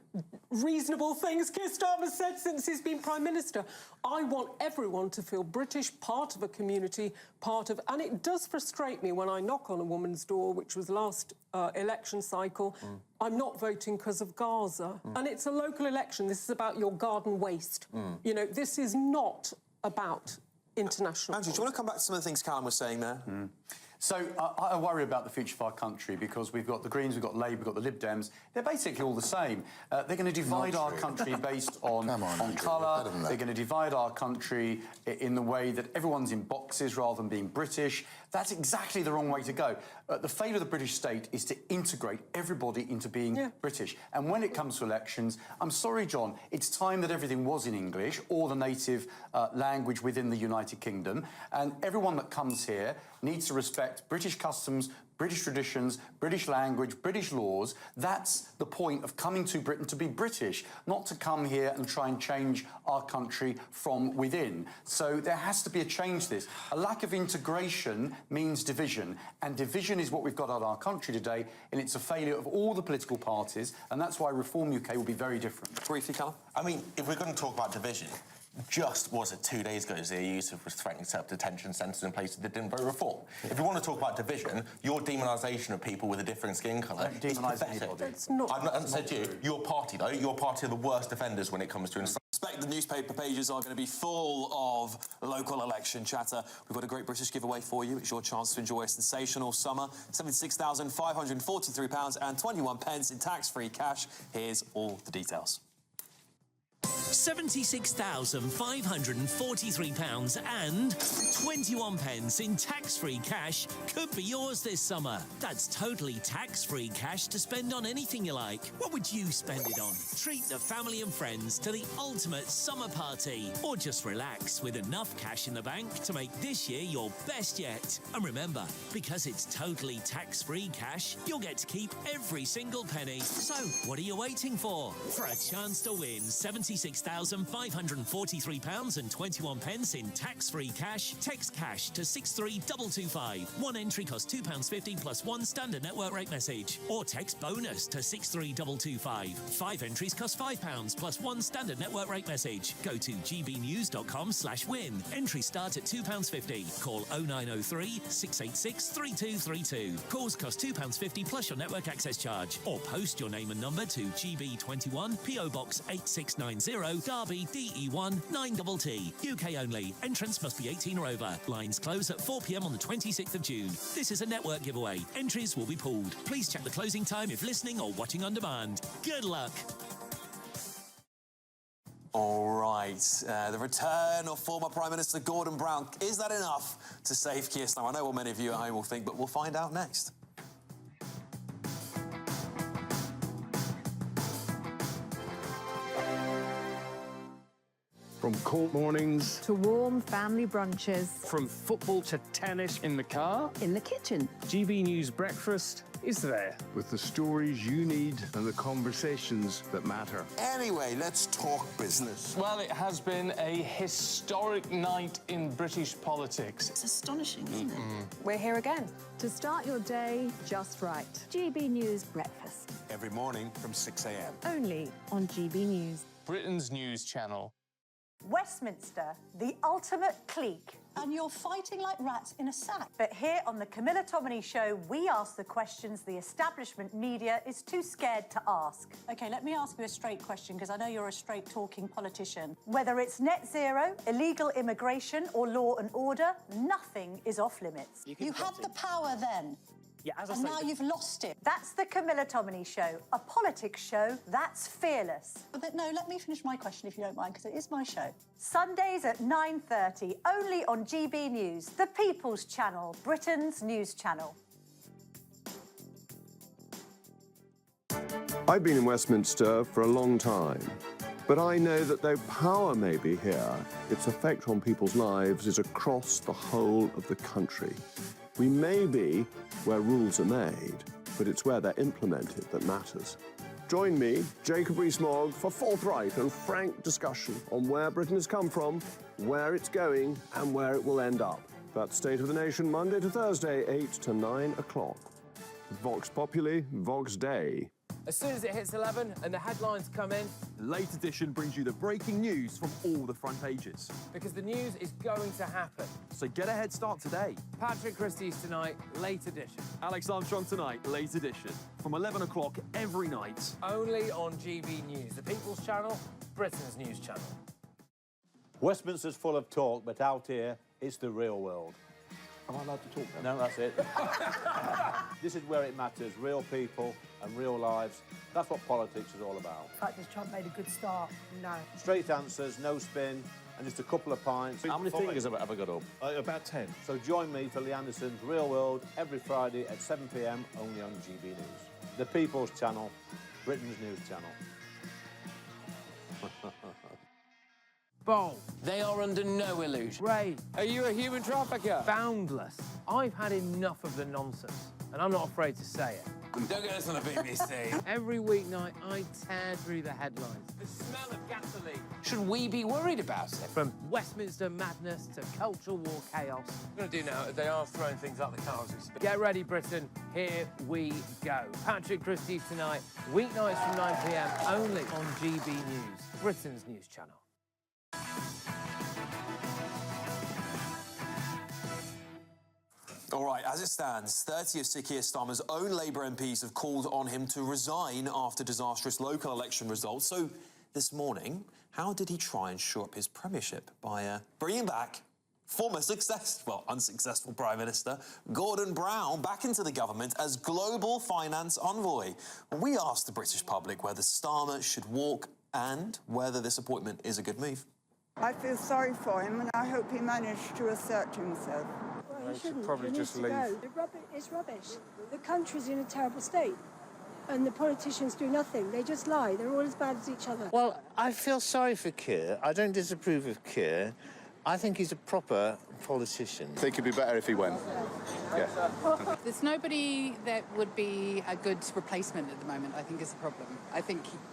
S15: reasonable things Keir Starmer said since he's been Prime Minister. I want everyone to feel British, part of a community, and it does frustrate me when I knock on a woman's door, which was last election cycle, I'm not voting because of Gaza. And it's a local election. This is about your garden waste. You know, this is not about international.
S1: Andrew, do you want to come back to some of the things Callum was saying there?
S5: So I worry about the future of our country because we've got the Greens, we've got Labour, we've got the Lib Dems. They're basically all the same. They're going to divide our country based on colour. They're going to divide our country in the way that everyone's in boxes rather than being British. That's exactly the wrong way to go. The fate of the British state is to integrate everybody into being British. And when it comes to elections, I'm sorry, John, it's time that everything was in English or the native language within the United Kingdom. And everyone that comes here needs to respect British customs, British traditions, British language, British laws. That's the point of coming to Britain, to be British, not to come here and try and change our country from within. So there has to be a change to this. A lack of integration means division, and division is what we've got out of our country today, and it's a failure of all the political parties, and that's why Reform UK will be very different.
S1: Briefly, Callum?
S14: I mean, if we're going to talk about division, just, was it 2 days ago, Zia Yusuf was threatening to set up detention centres in places that didn't vote reform. If you want to talk about division, your demonisation of people with a different skin colour is pathetic. I haven't said you. Your party, though, your party are the worst offenders when it comes to...
S1: Expect the newspaper pages are going to be full of local election chatter. We've got a great British giveaway for you. It's your chance to enjoy a sensational summer. £76,543.21 in tax-free cash. Here's all the details.
S6: £76,543.21 in tax-free cash could be yours this summer. That's totally tax-free cash to spend on anything you like. What would you spend it on? Treat the family and friends to the ultimate summer party, or just relax with enough cash in the bank to make this year your best yet. And remember, because it's totally tax-free cash, you'll get to keep every single penny. So, what are you waiting for? For a chance to win £76,543.21 in tax-free cash, text cash to 63225. One entry costs £2.50 plus one standard network rate message. Or text bonus to 63225. 5 entries cost £5 plus one standard network rate message. Go to gbnews.com/win. Entries start at £2.50. Call 0903 686 3232. Calls cost £2.50 plus your network access charge. Or post your name and number to GB21 PO Box 8690 Derby DE1 9TT. UK only. Entrance must be 18 or over. Lines close at 4 p.m. on the 26th of June. This is a network giveaway. Entries will be pooled. Please check the closing time if listening or watching on demand. Good luck.
S1: All right, the return of former Prime Minister Gordon Brown. Is that enough to save Keir Starmer? I know what many of you at home will think, but we'll find out next.
S8: From court mornings
S20: to warm family brunches.
S8: From football to tennis in the car.
S20: In the kitchen.
S8: GB News Breakfast is there. With the stories you need and the conversations that matter.
S13: Anyway, let's talk business.
S16: Well, it has been a historic night in British politics.
S20: It's astonishing, isn't it? We're here again to start your day just right. GB News Breakfast.
S13: Every morning from 6 a.m.
S20: Only on GB News.
S16: Britain's news channel.
S17: Westminster, the ultimate clique. And you're fighting like rats in a sack. But here on the Camilla Tominey Show, we ask the questions the establishment media is too scared to ask. OK, let me ask you a straight question, because I know you're a straight-talking politician. Whether it's net zero, illegal immigration or law and order, nothing is off-limits.
S20: You had the power then.
S17: Yeah, as I
S20: and
S17: say,
S20: now you've lost it.
S17: That's the Camilla Tominey Show, a politics show that's fearless.
S20: But no, let me finish my question if you don't mind, because it is my show.
S17: Sundays at 9:30, only on GB News, the People's Channel, Britain's news channel.
S18: I've been in Westminster for a long time, but I know that though power may be here, its effect on people's lives is across the whole of the country. We may be where rules are made, but it's where they're implemented that matters. Join me, Jacob Rees-Mogg, for forthright and frank discussion on where Britain has come from, where it's going, and where it will end up. That's State of the Nation, Monday to Thursday, 8 to 9 o'clock. Vox Populi, Vox Dei.
S19: As soon as it hits 11 and the headlines come in,
S21: the late edition brings you the breaking news from all the front pages.
S19: Because the news is going to happen.
S21: So get a head start today.
S19: Patrick Christie's tonight, late edition.
S21: Alex Armstrong tonight, late edition. From 11 o'clock every night.
S19: Only on GB News, the People's Channel, Britain's news channel.
S23: Westminster's full of talk, but out here, it's the real world.
S21: Am I allowed to talk then?
S23: No, that's it. This is where it matters, real people and real lives. That's what politics is all about.
S24: In fact, has Trump made a good start? No.
S23: Straight answers, no spin, and just a couple of pints.
S21: How many fingers have I got up? About 10.
S23: So join me for Lee Anderson's Real World every Friday at 7 p.m, only on GB News. The People's Channel, Britain's news channel.
S19: Bold. They are under no illusion.
S24: Ray.
S19: Are you a human trafficker? Boundless. I've had enough of the nonsense, and I'm not afraid to say it. Don't get us on the BBC. Every weeknight, I tear through the headlines. The smell of gasoline. Should we be worried about it? From Westminster madness to cultural war chaos. What we're going to do now is they are throwing things out the car as we speak. Get ready, Britain. Here we go. Patrick Christie tonight, weeknights from 9 p.m, only on GB News, Britain's news channel.
S1: All right, as it stands, 30 of Sir Keir Starmer's own Labour MPs have called on him to resign after disastrous local election results. So this morning, how did he try and shore up his premiership? By bringing back former unsuccessful Prime Minister Gordon Brown back into the government as global finance envoy. We asked the British public whether Starmer should walk and whether this appointment is a good move.
S25: I feel sorry for him and I hope he managed to assert himself.
S26: Well, he should probably just leave. It's rubbish. The country's in a terrible state and the politicians do nothing. They just lie. They're all as bad as each other.
S27: Well, I feel sorry for Keir. I don't disapprove of Keir. I think he's a proper politician.
S22: I think it'd be better if he went. Yeah.
S28: There's nobody that would be a good replacement at the moment, I think, is the problem.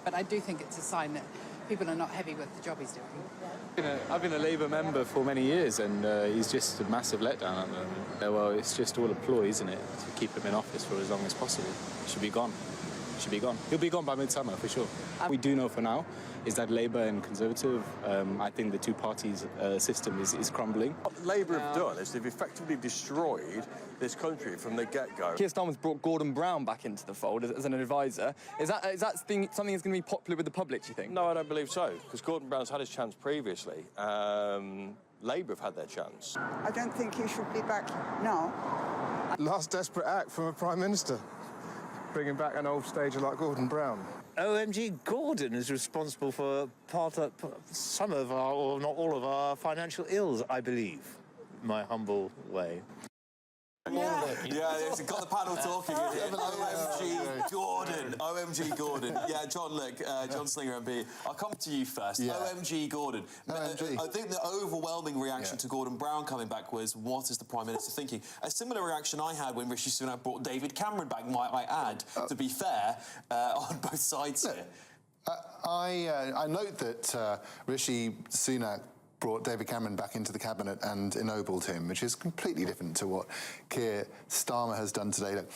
S28: But I do think it's a sign that people are not happy with the job he's doing.
S29: I've been a Labour member for many years and he's just a massive letdown at the moment. Well, it's just all a ploy, isn't it, to keep him in office for as long as possible. He should be gone. Should be gone. He'll be gone by midsummer, for sure. What we do know for now is that Labour and Conservative, I think the two parties system is crumbling.
S30: What Labour have done is they've effectively destroyed this country from the get-go.
S31: Keir Starmer's brought Gordon Brown back into the fold as an advisor. Is that something that's going to be popular with the public, do you think?
S30: No, I don't believe so, because Gordon Brown's had his chance previously. Labour have had their chance.
S25: I don't think he should be back now.
S22: Last desperate act from a Prime Minister. Bringing back an old stager like Gordon Brown.
S27: OMG Gordon is responsible for some of our, or not all of our, financial ills, I believe, in my humble way.
S1: Yeah, it's got the panel talking in here. OMG Gordon. OMG Gordon. Yeah, John, look, John Slinger MP, I'll come to you first. Yeah. OMG Gordon. OMG. I think the overwhelming reaction to Gordon Brown coming back was, what is the Prime Minister thinking? A similar reaction I had when Rishi Sunak brought David Cameron back, might I add, to be fair, on both sides here.
S12: I note that Rishi Sunak brought David Cameron back into the cabinet and ennobled him, which is completely different to what Keir Starmer has done today. Look,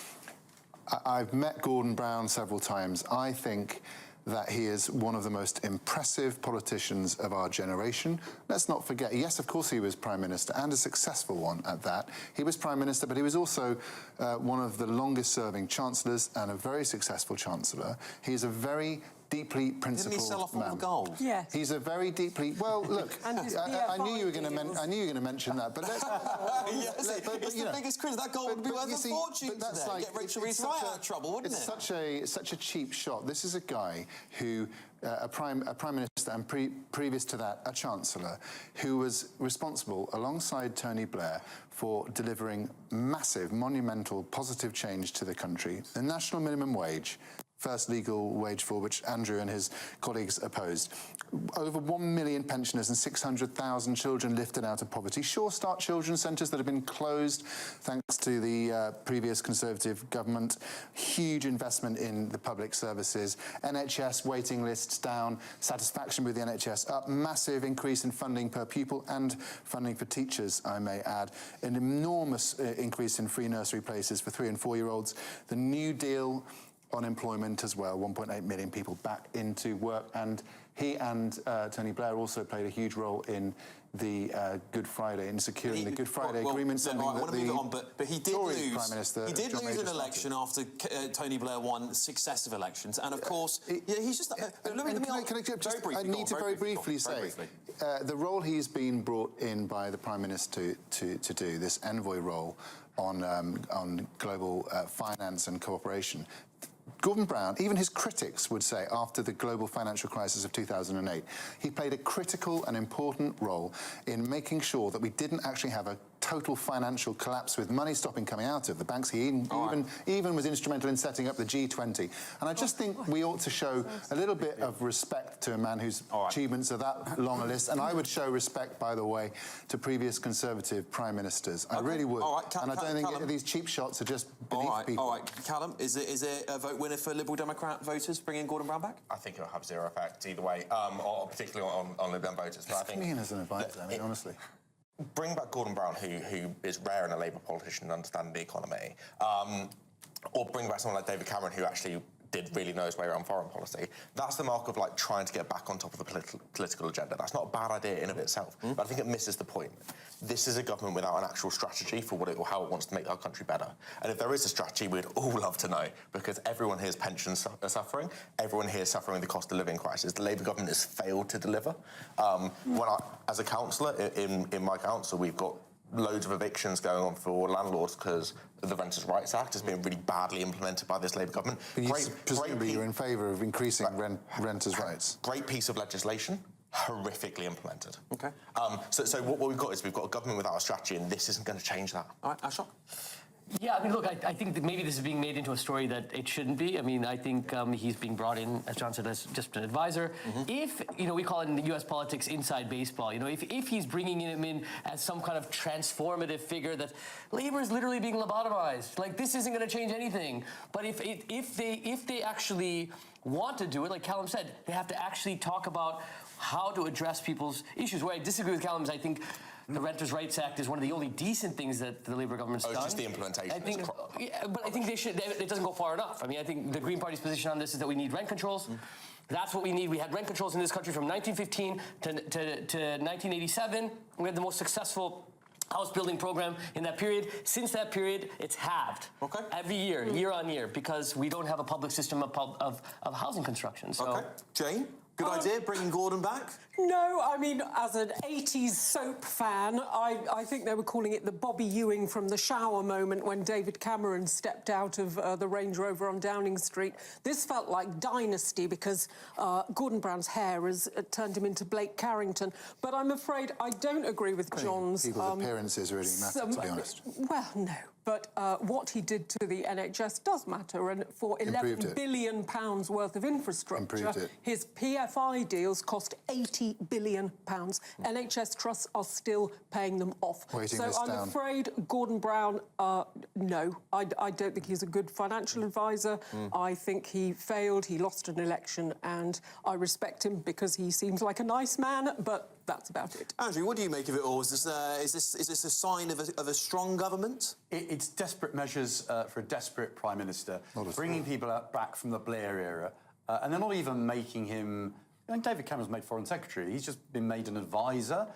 S12: I've met Gordon Brown several times. I think that he is one of the most impressive politicians of our generation. Let's not forget, yes, of course he was Prime Minister, and a successful one at that. He was Prime Minister, but he was also one of the longest-serving Chancellors and a very successful Chancellor. He's a very deeply principled man.
S1: Didn't he sell off all the gold?
S12: Yeah. He's a very deeply... Well, look, I knew you were going to mention that, but let's...
S1: It's the biggest quiz. That gold would be worth a fortune today. Get Rachel Reeves right out of trouble, wouldn't it?
S12: It's such a cheap shot. This is a guy who, a Prime Minister and previous to that, a Chancellor, who was responsible, alongside Tony Blair, for delivering massive, monumental, positive change to the country. The national minimum wage, first legal wage for, which Andrew and his colleagues opposed. Over 1 million pensioners and 600,000 children lifted out of poverty. Sure Start children's centres that have been closed thanks to the previous Conservative government. Huge investment in the public services. NHS waiting lists down. Satisfaction with the NHS up. Massive increase in funding per pupil and funding for teachers, I may add. An enormous increase in free nursery places for 3- and 4-year-olds. The New Deal on employment as well, 1.8 million people back into work, and he and Tony Blair also played a huge role in the Good Friday, in securing the Good Friday Agreement.
S1: I want to move it on, but he did lose. Prime Minister, he did lose an election after Tony Blair won successive elections, and of course, he's just.
S12: I need to very briefly say the role he's been brought in by the Prime Minister to do, this envoy role on global finance and cooperation. Gordon Brown, even his critics would say, after the global financial crisis of 2008, he played a critical and important role in making sure that we didn't actually have a total financial collapse with money stopping coming out of the banks. He even was instrumental in setting up the G20. And I just think we ought to show a little bit of respect to a man whose achievements are that long a list. And I would show respect, by the way, to previous Conservative Prime Ministers. I really would. And I don't think these cheap shots are just beneath people.
S1: All right, Callum, is it a vote winner for Liberal Democrat voters bringing Gordon Brown back?
S2: I think it'll have zero effect either way, or particularly on Liberal Dem voters. But I think
S12: me in as an advisor, I mean, honestly.
S2: Bring back Gordon Brown, who is rare in a Labour politician and understands the economy, or bring back someone like David Cameron, who actually really know his way around foreign policy. That's the mark of trying to get back on top of the political agenda. That's not a bad idea in of itself, but I think it misses the point. This is a government without an actual strategy for how it wants to make our country better. And if there is a strategy, we'd all love to know, because everyone here's pensions are suffering, everyone here is suffering the cost of living crisis. The Labour government has failed to deliver. As a councillor in my council, we've got loads of evictions going on for landlords because the Renters' Rights Act has been really badly implemented by this Labour government.
S12: But presumably you're in favour of increasing renters' rights.
S2: Great piece of legislation, horrifically implemented. OK. So what we've got is we've got a government without a strategy, and this isn't going to change that.
S1: All right, Ashok?
S3: Yeah, I mean, look, I think that maybe this is being made into a story that it shouldn't be. I mean, I think he's being brought in, as John said, as just an advisor. If, we call it in the U.S. politics inside baseball, if he's bringing him in as some kind of transformative figure that Labour is literally being lobotomized, this isn't going to change anything. But if they actually want to do it, like Callum said, they have to actually talk about how to address people's issues. Where I disagree with Callum is I think the Renters' Rights Act is one of the only decent things that the Labour government's done.
S2: It's just the implementation.
S3: But I think they should. It doesn't go far enough. I mean, I think the Green Party's position on this is that we need rent controls. That's what we need. We had rent controls in this country from 1915 to 1987. We had the most successful house building program in that period. Since that period, it's halved. Okay. Every year, year on year, because we don't have a public system of housing construction. So.
S1: Okay. Jane? Good idea, bringing Gordon back?
S24: No, I mean, as an 80s soap fan, I think they were calling it the Bobby Ewing from the shower moment when David Cameron stepped out of the Range Rover on Downing Street. This felt like Dynasty because Gordon Brown's hair has turned him into Blake Carrington. But I'm afraid I don't agree with John's...
S12: People's appearances really matter, to be honest.
S24: Well, no. But what he did to the NHS does matter, and for £11 billion worth of infrastructure, his PFI deals cost £80 billion. NHS trusts are still paying them off. So I'm afraid Gordon Brown, no, I don't think he's a good financial advisor. I think he failed, he lost an election, and I respect him because he seems like a nice man, but that's about it.
S1: Andrew, what do you make of it all? Is this a sign of a strong government?
S4: It's desperate measures for a desperate Prime Minister, bringing people back from the Blair era, and they're not even making him... I mean, David Cameron's made Foreign Secretary. He's just been made an advisor.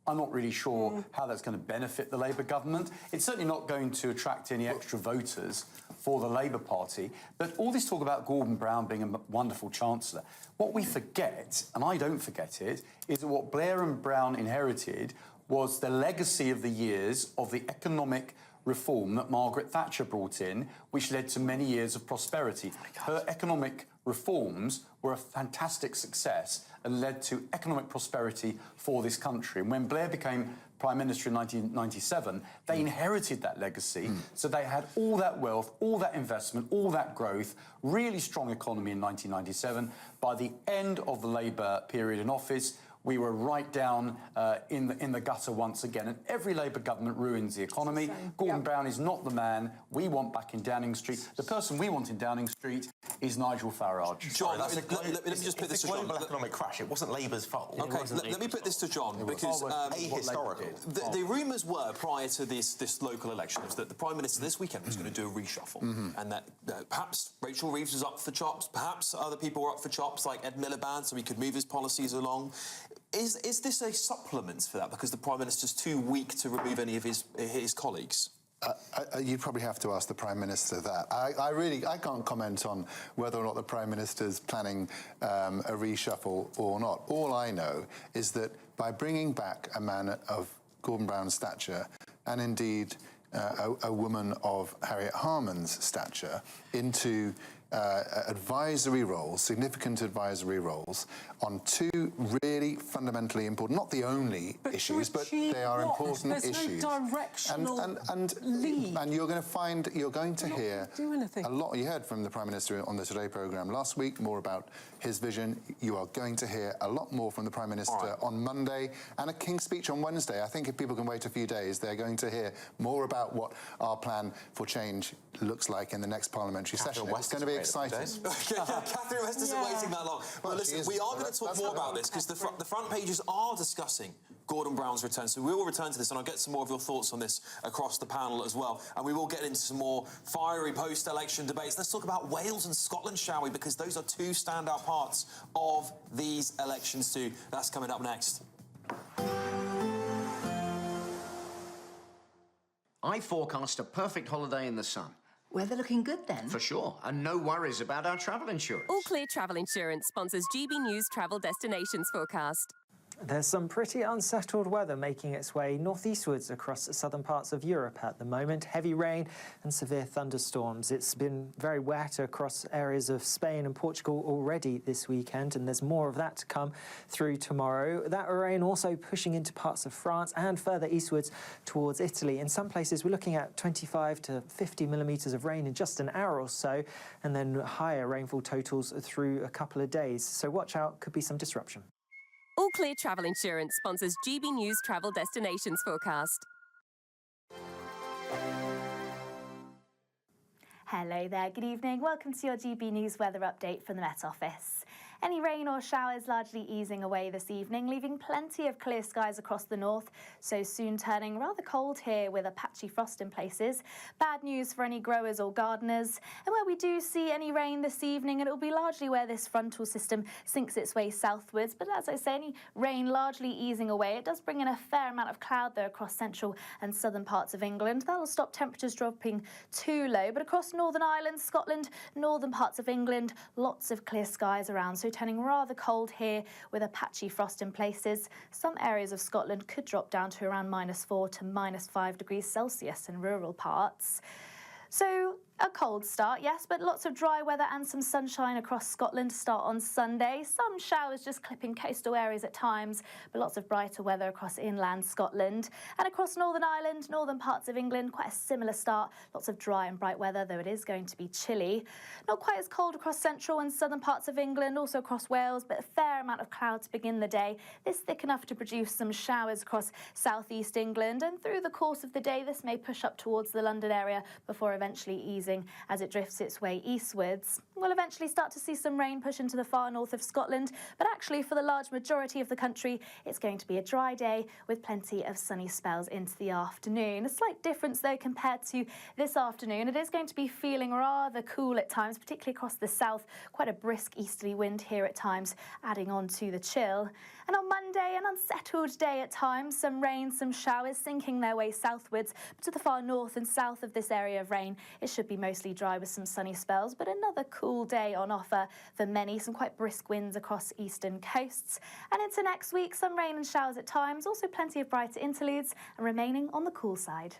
S4: I'm not really sure how that's going to benefit the Labour government. It's certainly not going to attract any extra voters for the Labour Party. But all this talk about Gordon Brown being a wonderful Chancellor, what we forget, and I don't forget it, is that what Blair and Brown inherited was the legacy of the years of the economic reform that Margaret Thatcher brought in, which led to many years of prosperity. Her economic reforms were a fantastic success and led to economic prosperity for this country. And when Blair became Prime Minister in 1997, they inherited that legacy. So they had all that wealth, all that investment, all that growth, really strong economy in 1997. By the end of the Labour period in office, we were right down in the gutter once again. And every Labour government ruins the economy. Gordon Brown is not the man we want back in Downing Street. The person we want in Downing Street is Nigel Farage.
S1: John, let me just put this to John.
S2: It's a global economic crash. It wasn't Labour's fault.
S1: Okay, let me put this to John, because
S2: ahistorical.
S1: The rumours were prior to this local election that the Prime Minister this weekend was going to do a reshuffle, and that perhaps Rachel Reeves was up for chops, perhaps other people were up for chops like Ed Miliband, so he could move his policies along. Is this a supplement for that, because the Prime Minister's too weak to remove any of his colleagues?
S12: You'd probably have to ask the Prime Minister that. I can't comment on whether or not the Prime Minister's planning a reshuffle or not. All I know is that by bringing back a man of Gordon Brown's stature, and indeed a woman of Harriet Harman's stature, into advisory roles, significant advisory roles, on two really fundamentally important, not the only issues, but they are important issues.
S24: No directional lead.
S12: And you're going to hear a lot. You heard from the Prime Minister on the Today programme last week more about his vision. You are going to hear a lot more from the Prime Minister on Monday, and a King's speech on Wednesday. I think if people can wait a few days, they're going to hear more about what our plan for change looks like in the next parliamentary session. It's going to be exciting.
S1: Catherine West isn't waiting that long. Well, listen, we are going to talk more about this, because the front pages are discussing Gordon Brown's return. So we will return to this, and I'll get some more of your thoughts on this across the panel as well. And we will get into some more fiery post-election debates. Let's talk about Wales and Scotland, shall we? Because those are two standout parts of these elections too. That's coming up next.
S5: I forecast a perfect holiday in the sun.
S6: Weather looking good then?
S5: For sure, and no worries about our travel insurance.
S7: All Clear Travel Insurance sponsors GB News Travel Destinations Forecast.
S8: There's some pretty unsettled weather making its way northeastwards across the southern parts of Europe at the moment. Heavy rain and severe thunderstorms. It's been very wet across areas of Spain and Portugal already this weekend, and there's more of that to come through tomorrow. That rain also pushing into parts of France and further eastwards towards Italy. In some places, we're looking at 25 to 50 millimetres of rain in just an hour or so, and then higher rainfall totals through a couple of days. So watch out, could be some disruption.
S7: All Clear Travel Insurance sponsors GB News Travel Destinations Forecast.
S9: Hello there, good evening. Welcome to your GB News weather update from the Met Office. Any rain or showers largely easing away this evening, leaving plenty of clear skies across the north, so soon turning rather cold here with a patchy frost in places. Bad news for any growers or gardeners. And where we do see any rain this evening, it'll be largely where this frontal system sinks its way southwards. But as I say, any rain largely easing away. It does bring in a fair amount of cloud though across central and southern parts of England. That'll stop temperatures dropping too low. But across Northern Ireland, Scotland, northern parts of England, lots of clear skies around. So turning rather cold here with a patchy frost in places. Some areas of Scotland could drop down to around -4 to -5 degrees Celsius in rural parts. So a cold start, yes, but lots of dry weather and some sunshine across Scotland to start on Sunday. Some showers just clipping coastal areas at times, but lots of brighter weather across inland Scotland. And across Northern Ireland, northern parts of England, quite a similar start. Lots of dry and bright weather, though it is going to be chilly. Not quite as cold across central and southern parts of England, also across Wales, but a fair amount of cloud to begin the day. This thick enough to produce some showers across southeast England. And through the course of the day, this may push up towards the London area before eventually easing as it drifts its way eastwards. We'll eventually start to see some rain push into the far north of Scotland, but actually for the large majority of the country, it's going to be a dry day with plenty of sunny spells into the afternoon. A slight difference though compared to this afternoon. It is going to be feeling rather cool at times, particularly across the south. Quite a brisk easterly wind here at times, adding on to the chill. And on Monday, an unsettled day at times. Some rain, some showers sinking their way southwards, but to the far north and south of this area of rain, it should be mostly dry with some sunny spells, but another cool day on offer for many. Some quite brisk winds across eastern coasts. And into next week, some rain and showers at times, also plenty of brighter interludes and remaining on the cool side.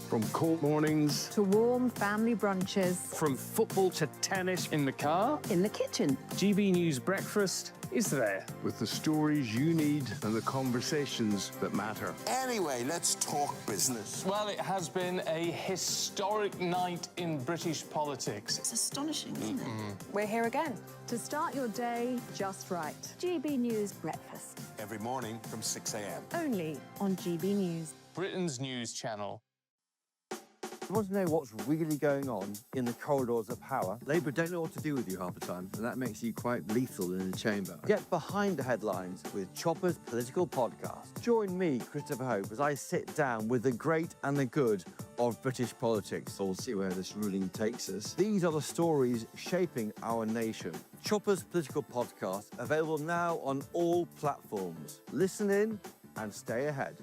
S19: From cold mornings
S20: to warm family brunches.
S19: From football to tennis in the car.
S20: In the kitchen.
S19: GB News breakfast is there?
S6: With the stories you need and the conversations that matter.
S10: Anyway, let's talk business.
S19: Well, it has been a historic night in British politics.
S20: It's astonishing, isn't it? We're here again to start your day just right. GB News Breakfast.
S10: Every morning from 6 a.m.
S20: Only on GB News.
S19: Britain's news channel.
S11: You want to know what's really going on in the corridors of power? Labour don't know what to do with you half the time, and that makes you quite lethal in the chamber. Get behind the headlines with Chopper's Political Podcast. Join me, Christopher Hope, as I sit down with the great and the good of British politics. We'll see where this ruling takes us. These are the stories shaping our nation. Chopper's Political Podcast, available now on all platforms. Listen in and stay ahead.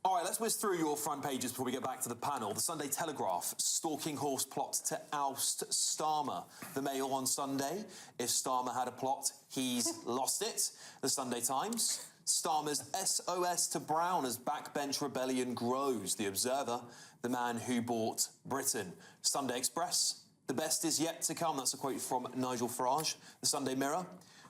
S1: All right, let's whiz through your front pages before we get back to the panel. The Sunday Telegraph, stalking horse plot to oust Starmer. The Mail on Sunday, if Starmer had a plot, he's lost it. The Sunday Times, Starmer's SOS to Brown as backbench rebellion grows. The Observer, the man who bought Britain. Sunday Express, the best is yet to come. That's a quote from Nigel Farage. The Sunday Mirror,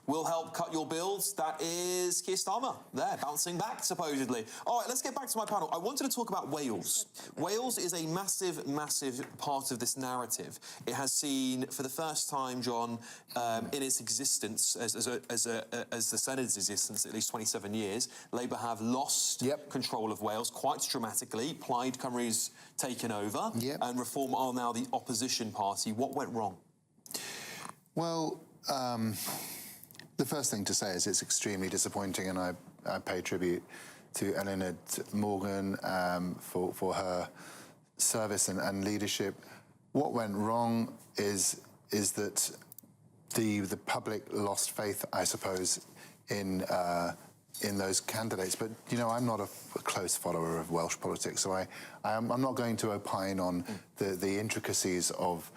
S1: will help cut your bills. That is Keir Starmer there, bouncing back, supposedly. All right, let's get back to my panel. I wanted to talk about Wales. Wales is a massive, massive part of this narrative. It has seen, for the first time, John, in its existence, as the Senate's existence, at least 27 years, Labour have lost control of Wales quite dramatically. Plaid Cymru's taken over, and Reform are now the opposition party. What went wrong?
S12: Well, the first thing to say is it's extremely disappointing, and I pay tribute to Eleanor Morgan for her service and leadership. What went wrong is that the public lost faith, I suppose, in those candidates. But you know, I'm not a close follower of Welsh politics, so I'm not going to opine on the intricacies of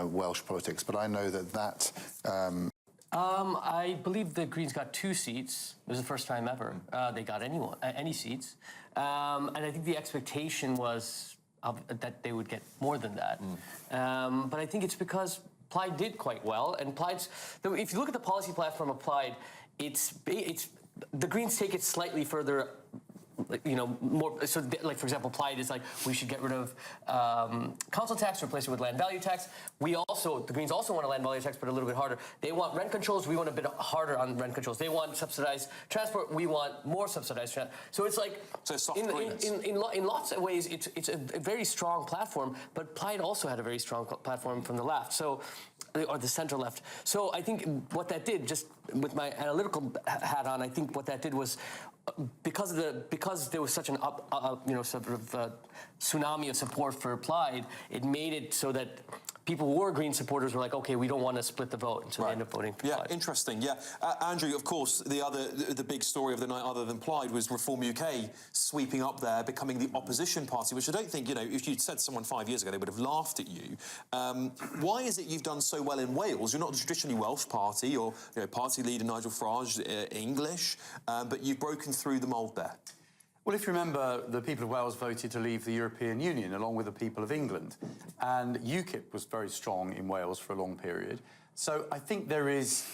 S12: Welsh politics. But I know that.
S3: I believe the Greens got 2 seats. It was the first time ever they got any seats. And I think the expectation was that they would get more than that. But I think it's because Plaid did quite well. And Plaid's, if you look at the policy platform of Plaid, it's the Greens take it slightly further. You know, more so. Like for example, Plaid is like we should get rid of council tax, replace it with land value tax. The Greens also want a land value tax, but a little bit harder. They want rent controls. We want a bit harder on rent controls. They want subsidized transport. We want more subsidized transport. So it's like in lots of ways, it's a very strong platform. But Plaid also had a very strong platform from the left. So. Or the center left. So I think what that did, just with my analytical hat on, I think what that did was because there was such an tsunami of support for Plaid, it made it so that people who were Green supporters were like, okay, we don't want to split the vote, and so they ended up voting for Plaid.
S1: Interesting. Yeah, Andrew. Of course, the big story of the night, other than Plaid, was Reform UK sweeping up there, becoming the opposition party. Which I don't think, you know, if you'd said to someone 5 years ago, they would have laughed at you. Why is it you've done so well in Wales? You're not a traditionally Welsh party, or party leader Nigel Farage English, but you've broken through the mould there.
S4: Well, if you remember, the people of Wales voted to leave the European Union along with the people of England. And UKIP was very strong in Wales for a long period. So I think there is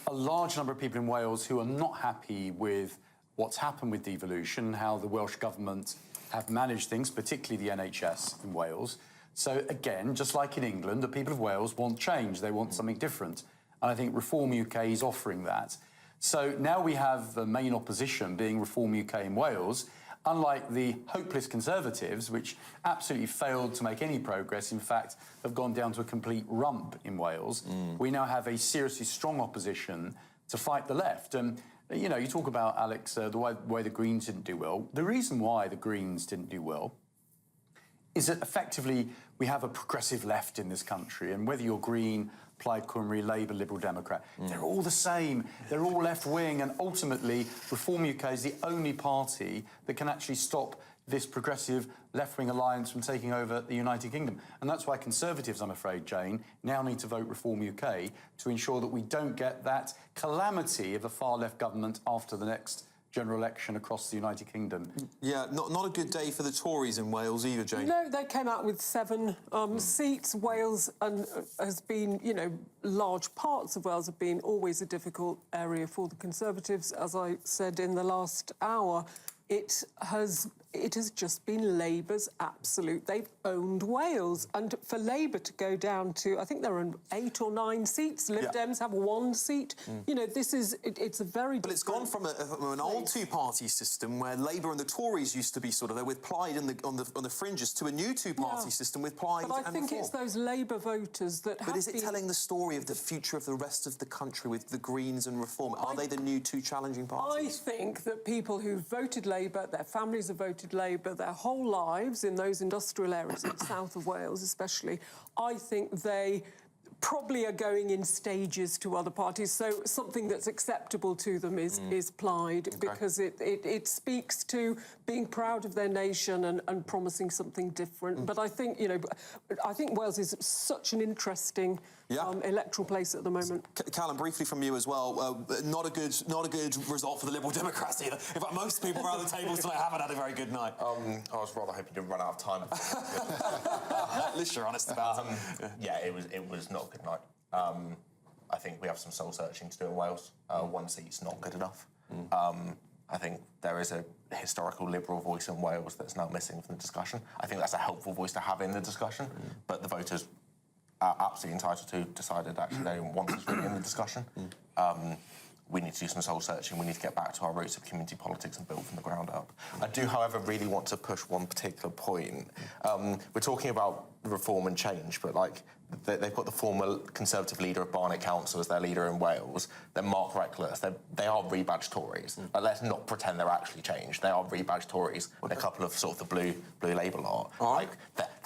S4: a large number of people in Wales who are not happy with what's happened with devolution, how the Welsh government have managed things, particularly the NHS in Wales. So again, just like in England, the people of Wales want change. They want something different. And I think Reform UK is offering that. So now we have the main opposition being Reform UK in Wales, unlike the hopeless Conservatives, which absolutely failed to make any progress, in fact, have gone down to a complete rump in Wales. We now have a seriously strong opposition to fight the left. And, you know, you talk about, Alex, the way the Greens didn't do well. The reason why the Greens didn't do well is that effectively we have a progressive left in this country, and whether you're Green, Plaid Cymru, Labour, Liberal Democrat, they're all the same. They're all left-wing, and ultimately Reform UK is the only party that can actually stop this progressive left-wing alliance from taking over the United Kingdom. And that's why Conservatives, I'm afraid, Jane, now need to vote Reform UK to ensure that we don't get that calamity of a far-left government after the next general election across the United Kingdom.
S1: Yeah, not a good day for the Tories in Wales either, Jane.
S24: No, they came out with 7 seats. Wales has been, you know, large parts of Wales have been always a difficult area for the Conservatives. As I said in the last hour, it has just been Labour's absolute. They've owned Wales, and for Labour to go down to, I think there are 8 or 9 seats. Lib Dems have 1 seat. You know, it's a very.
S1: But it's gone from an old two-party system where Labour and the Tories used to be sort of there with Plaid on the fringes to a new two-party system with Plaid and
S24: But I think it's those Labour voters that.
S1: But is it telling the story of the future of the rest of the country with the Greens and Reform? Are they the new two challenging parties?
S24: I think that people who voted Labour, their families have voted Labour their whole lives in those industrial areas in the south of Wales especially, I think they probably are going in stages to other parties. So something that's acceptable to them is Plaid, because it speaks to being proud of their nation and promising something different. But I think, you know, I think Wales is such an interesting electoral place at the moment.
S1: Callum, briefly from you as well, not a good result for the Liberal Democrats either. In fact, most people around the table tonight haven't had a very good night.
S2: I was rather hoping to run out of time.
S1: At least you're honest about it.
S2: Yeah, it was not a good night. I think we have some soul searching to do in Wales. 1 seat's not good enough. I think there is a historical Liberal voice in Wales that's now missing from the discussion. I think that's a helpful voice to have in the discussion, but the voters are absolutely entitled to decide that actually they want us really in the discussion. We need to do some soul searching. We need to get back to our roots of community politics and build from the ground up. I do, however, really want to push one particular point. We're talking about reform and change, but like they've got the former Conservative leader of Barnet Council as their leader in Wales. They're Mark Reckless. They are rebadged Tories. Like, let's not pretend they're actually changed. They are rebadged Tories. A couple of sort of the blue Labour lot. Like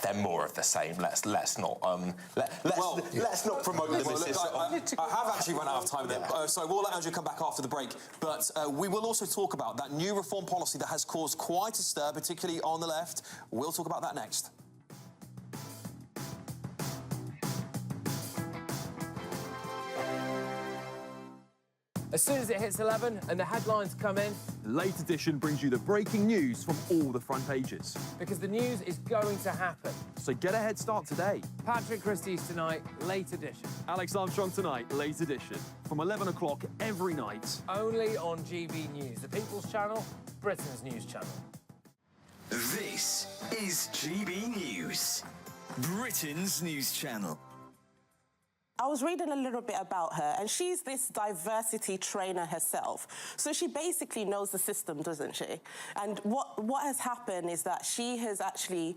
S2: they're more of the same. Let's not let's not promote them.
S1: I have actually run out of time there, so we'll let Andrew come back after the break. But we will also talk about that new reform policy that has caused quite a stir, particularly on the left. We'll talk about that next.
S19: As soon as it hits 11 and the headlines come in,
S13: the late edition brings you the breaking news from all the front pages.
S19: Because the news is going to happen.
S13: So get a head start today.
S19: Patrick Christie's tonight, late edition.
S13: Alex Armstrong tonight, late edition. From 11 o'clock every night.
S19: Only on GB News, the People's Channel, Britain's news channel.
S14: This is GB News, Britain's news channel.
S15: I was reading a little bit about her, and she's this diversity trainer herself. So she basically knows the system, doesn't she? And what has happened is that she has actually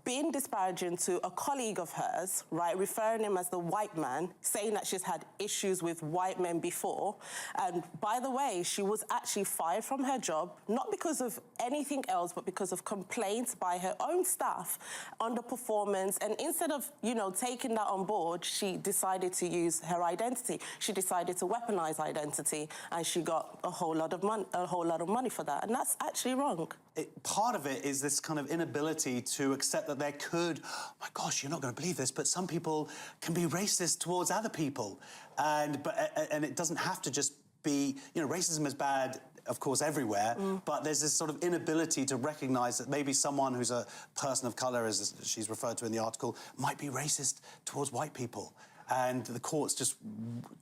S15: been disparaging to a colleague of hers, right, referring him as the white man, saying that she's had issues with white men before. And by the way, she was actually fired from her job, not because of anything else, but because of complaints by her own staff, underperformance. And instead of, you know, taking that on board, she decided to use her identity. She decided to weaponize identity, and she got a whole lot of money for that, and that's actually wrong.
S16: Part of it is this kind of inability to accept that there could, oh my gosh, you're not going to believe this, but some people can be racist towards other people, and it doesn't have to just be, you know, racism is bad, of course, everywhere, but there's this sort of inability to recognise that maybe someone who's a person of colour, as she's referred to in the article, might be racist towards white people. And the courts just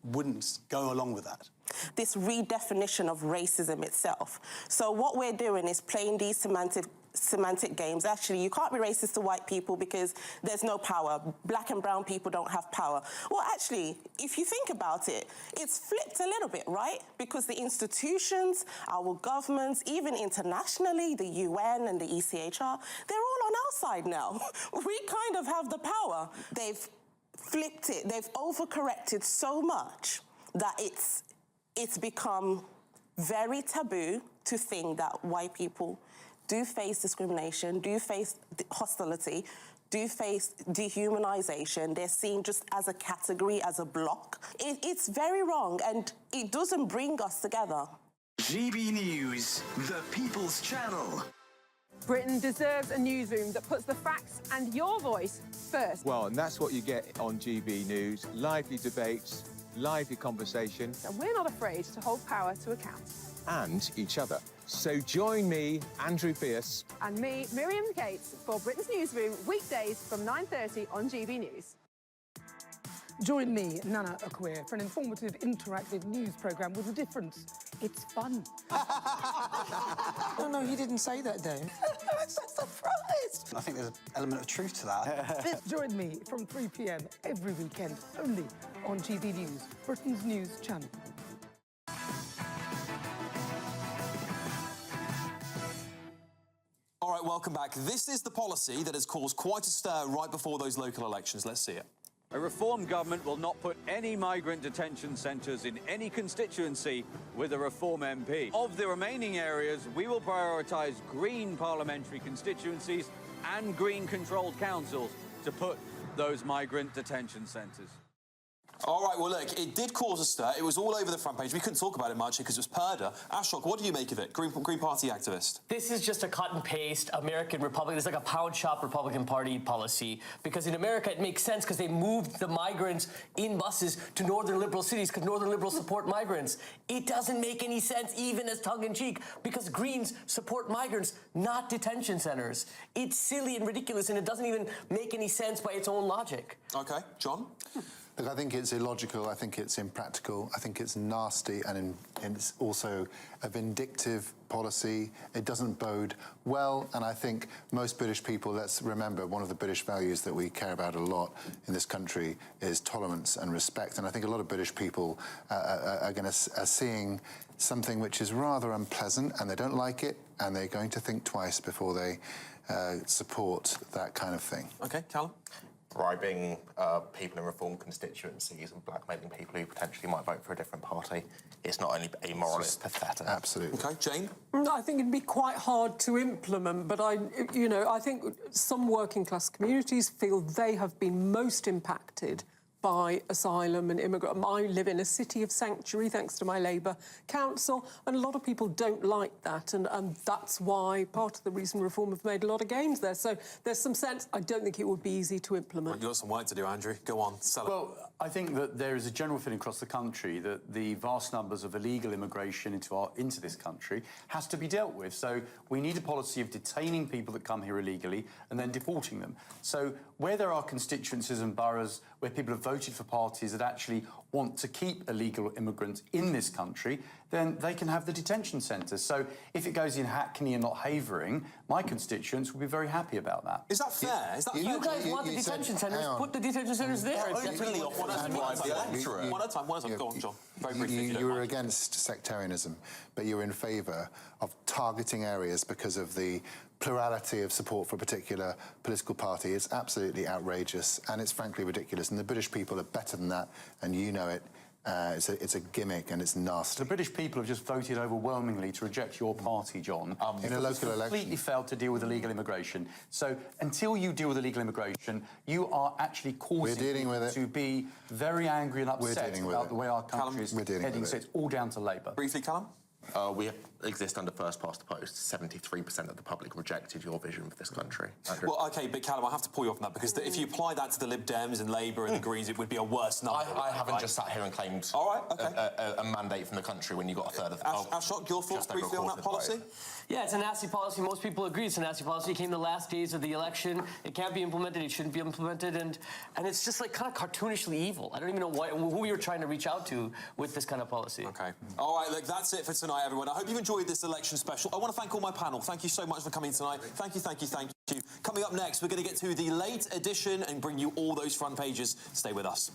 S16: wouldn't go along with that.
S15: This redefinition of racism itself. So what we're doing is playing these semantic games. Actually, you can't be racist to white people because there's no power. Black and brown people don't have power. Well, actually, if you think about it, it's flipped a little bit, right? Because the institutions, our governments, even internationally, the UN and the ECHR, they're all on our side now. We kind of have the power. They've flipped it. They've overcorrected so much that it's become very taboo to think that white people do face discrimination, do face hostility, do face dehumanization. They're seen just as a category, as a block. It's very wrong, and it doesn't bring us together.
S14: GB News, the People's Channel.
S20: Britain deserves a newsroom that puts the facts and your voice first.
S17: Well, and that's what you get on GB News. Lively debates, lively conversation.
S20: And we're not afraid to hold power to account.
S17: and each other. So join me, Andrew Pierce.
S20: And me, Miriam Cates, for Britain's Newsroom, weekdays from 9:30 on GB News.
S18: Join me, Nana Akwe, for an informative, interactive news programme with a difference. It's fun.
S21: No, he didn't say that, Dave.
S18: I'm so surprised.
S16: I think there's an element of truth to that.
S18: Join me from 3 p.m. every weekend, only on GB News, Britain's news channel.
S1: All right, welcome back. This is the policy that has caused quite a stir right before those local elections. Let's see it.
S22: A Reform government will not put any migrant detention centres in any constituency with a Reform MP. Of the remaining areas, we will prioritise Green parliamentary constituencies and Green-controlled councils to put those migrant detention centres.
S1: All right, well, look, it did cause a stir. It was all over the front page. We couldn't talk about it much because it was Purdah. Ashok, what do you make of it? Green Party activist.
S3: This is just a cut and paste American Republican. It's like a pound shop Republican Party policy. Because in America, it makes sense because they moved the migrants in buses to northern liberal cities because northern liberals support migrants. It doesn't make any sense, even as tongue-in-cheek, because Greens support migrants, not detention centers. It's silly and ridiculous, and it doesn't even make any sense by its own logic.
S1: OK, John?
S12: Look, I think it's illogical, I think it's impractical, I think it's nasty, and it's also a vindictive policy. It doesn't bode well, and I think most British people, let's remember, one of the British values that we care about a lot in this country is tolerance and respect, and I think a lot of British people are seeing something which is rather unpleasant, and they don't like it, and they're going to think twice before they support that kind of thing.
S1: OK, Callum?
S2: Bribing people in Reform constituencies and blackmailing people who potentially might vote for a different party. It's not only amoral, it's pathetic.
S12: Absolutely.
S1: OK, Jane?
S24: I think it'd be quite hard to implement, but I think some working class communities feel they have been most impacted by asylum and immigrant. I live in a city of sanctuary, thanks to my Labour council, and a lot of people don't like that, and that's why part of the reason Reform have made a lot of gains there. So there's some sense. I don't think it would be easy to implement.
S1: You've got some work to do, Andrew. Go on, sell it.
S4: Well, I think that there is a general feeling across the country that the vast numbers of illegal immigration into this country has to be dealt with. So we need a policy of detaining people that come here illegally and then deporting them. So where there are constituencies and boroughs where people have voted for parties that actually want to keep illegal immigrants in this country, then they can have the detention centres. So if it goes in Hackney and not Havering, my constituents will be very happy about that.
S1: Is that fair? Is that fair?
S3: You guys want the detention centres? Put the detention centres there.
S1: It's definitely one at a time. Go on, John. Very briefly.
S12: You were against sectarianism, but you were in favour of targeting areas because of the plurality of support for a particular political party. It's absolutely outrageous, and it's frankly ridiculous. And the British people are better than that, and you know it. It's a gimmick, and it's nasty.
S4: The British people have just voted overwhelmingly to reject your party, John.
S12: In a local election.
S4: Completely failed to deal with illegal immigration. So until you deal with illegal immigration, you are actually causing people to be very angry and upset about the way our country is heading. So it's all down to Labour.
S1: Briefly, Callum?
S2: We exist under first past the post. 73% of the public rejected your vision for this country. Andrew.
S1: Well, OK, but Callum, I have to pull you off on that because if you apply that to the Lib Dems and Labour and the Greens, it would be a worse number.
S2: I haven't just sat here and claimed a mandate from the country when you got a third of the...
S1: Ashok, your thoughts briefly on that policy?
S3: Yeah, it's a nasty policy. Most people agree it's a nasty policy. It came the last days of the election. It can't be implemented. It shouldn't be implemented. And it's just like kind of cartoonishly evil. I don't even know who we were trying to reach out to with this kind of policy.
S1: OK. All right, look, that's it for tonight, everyone. I hope you've enjoyed this election special. I want to thank all my panel. Thank you so much for coming tonight. Thank you. Coming up next, we're going to get to the late edition and bring you all those front pages. Stay with us.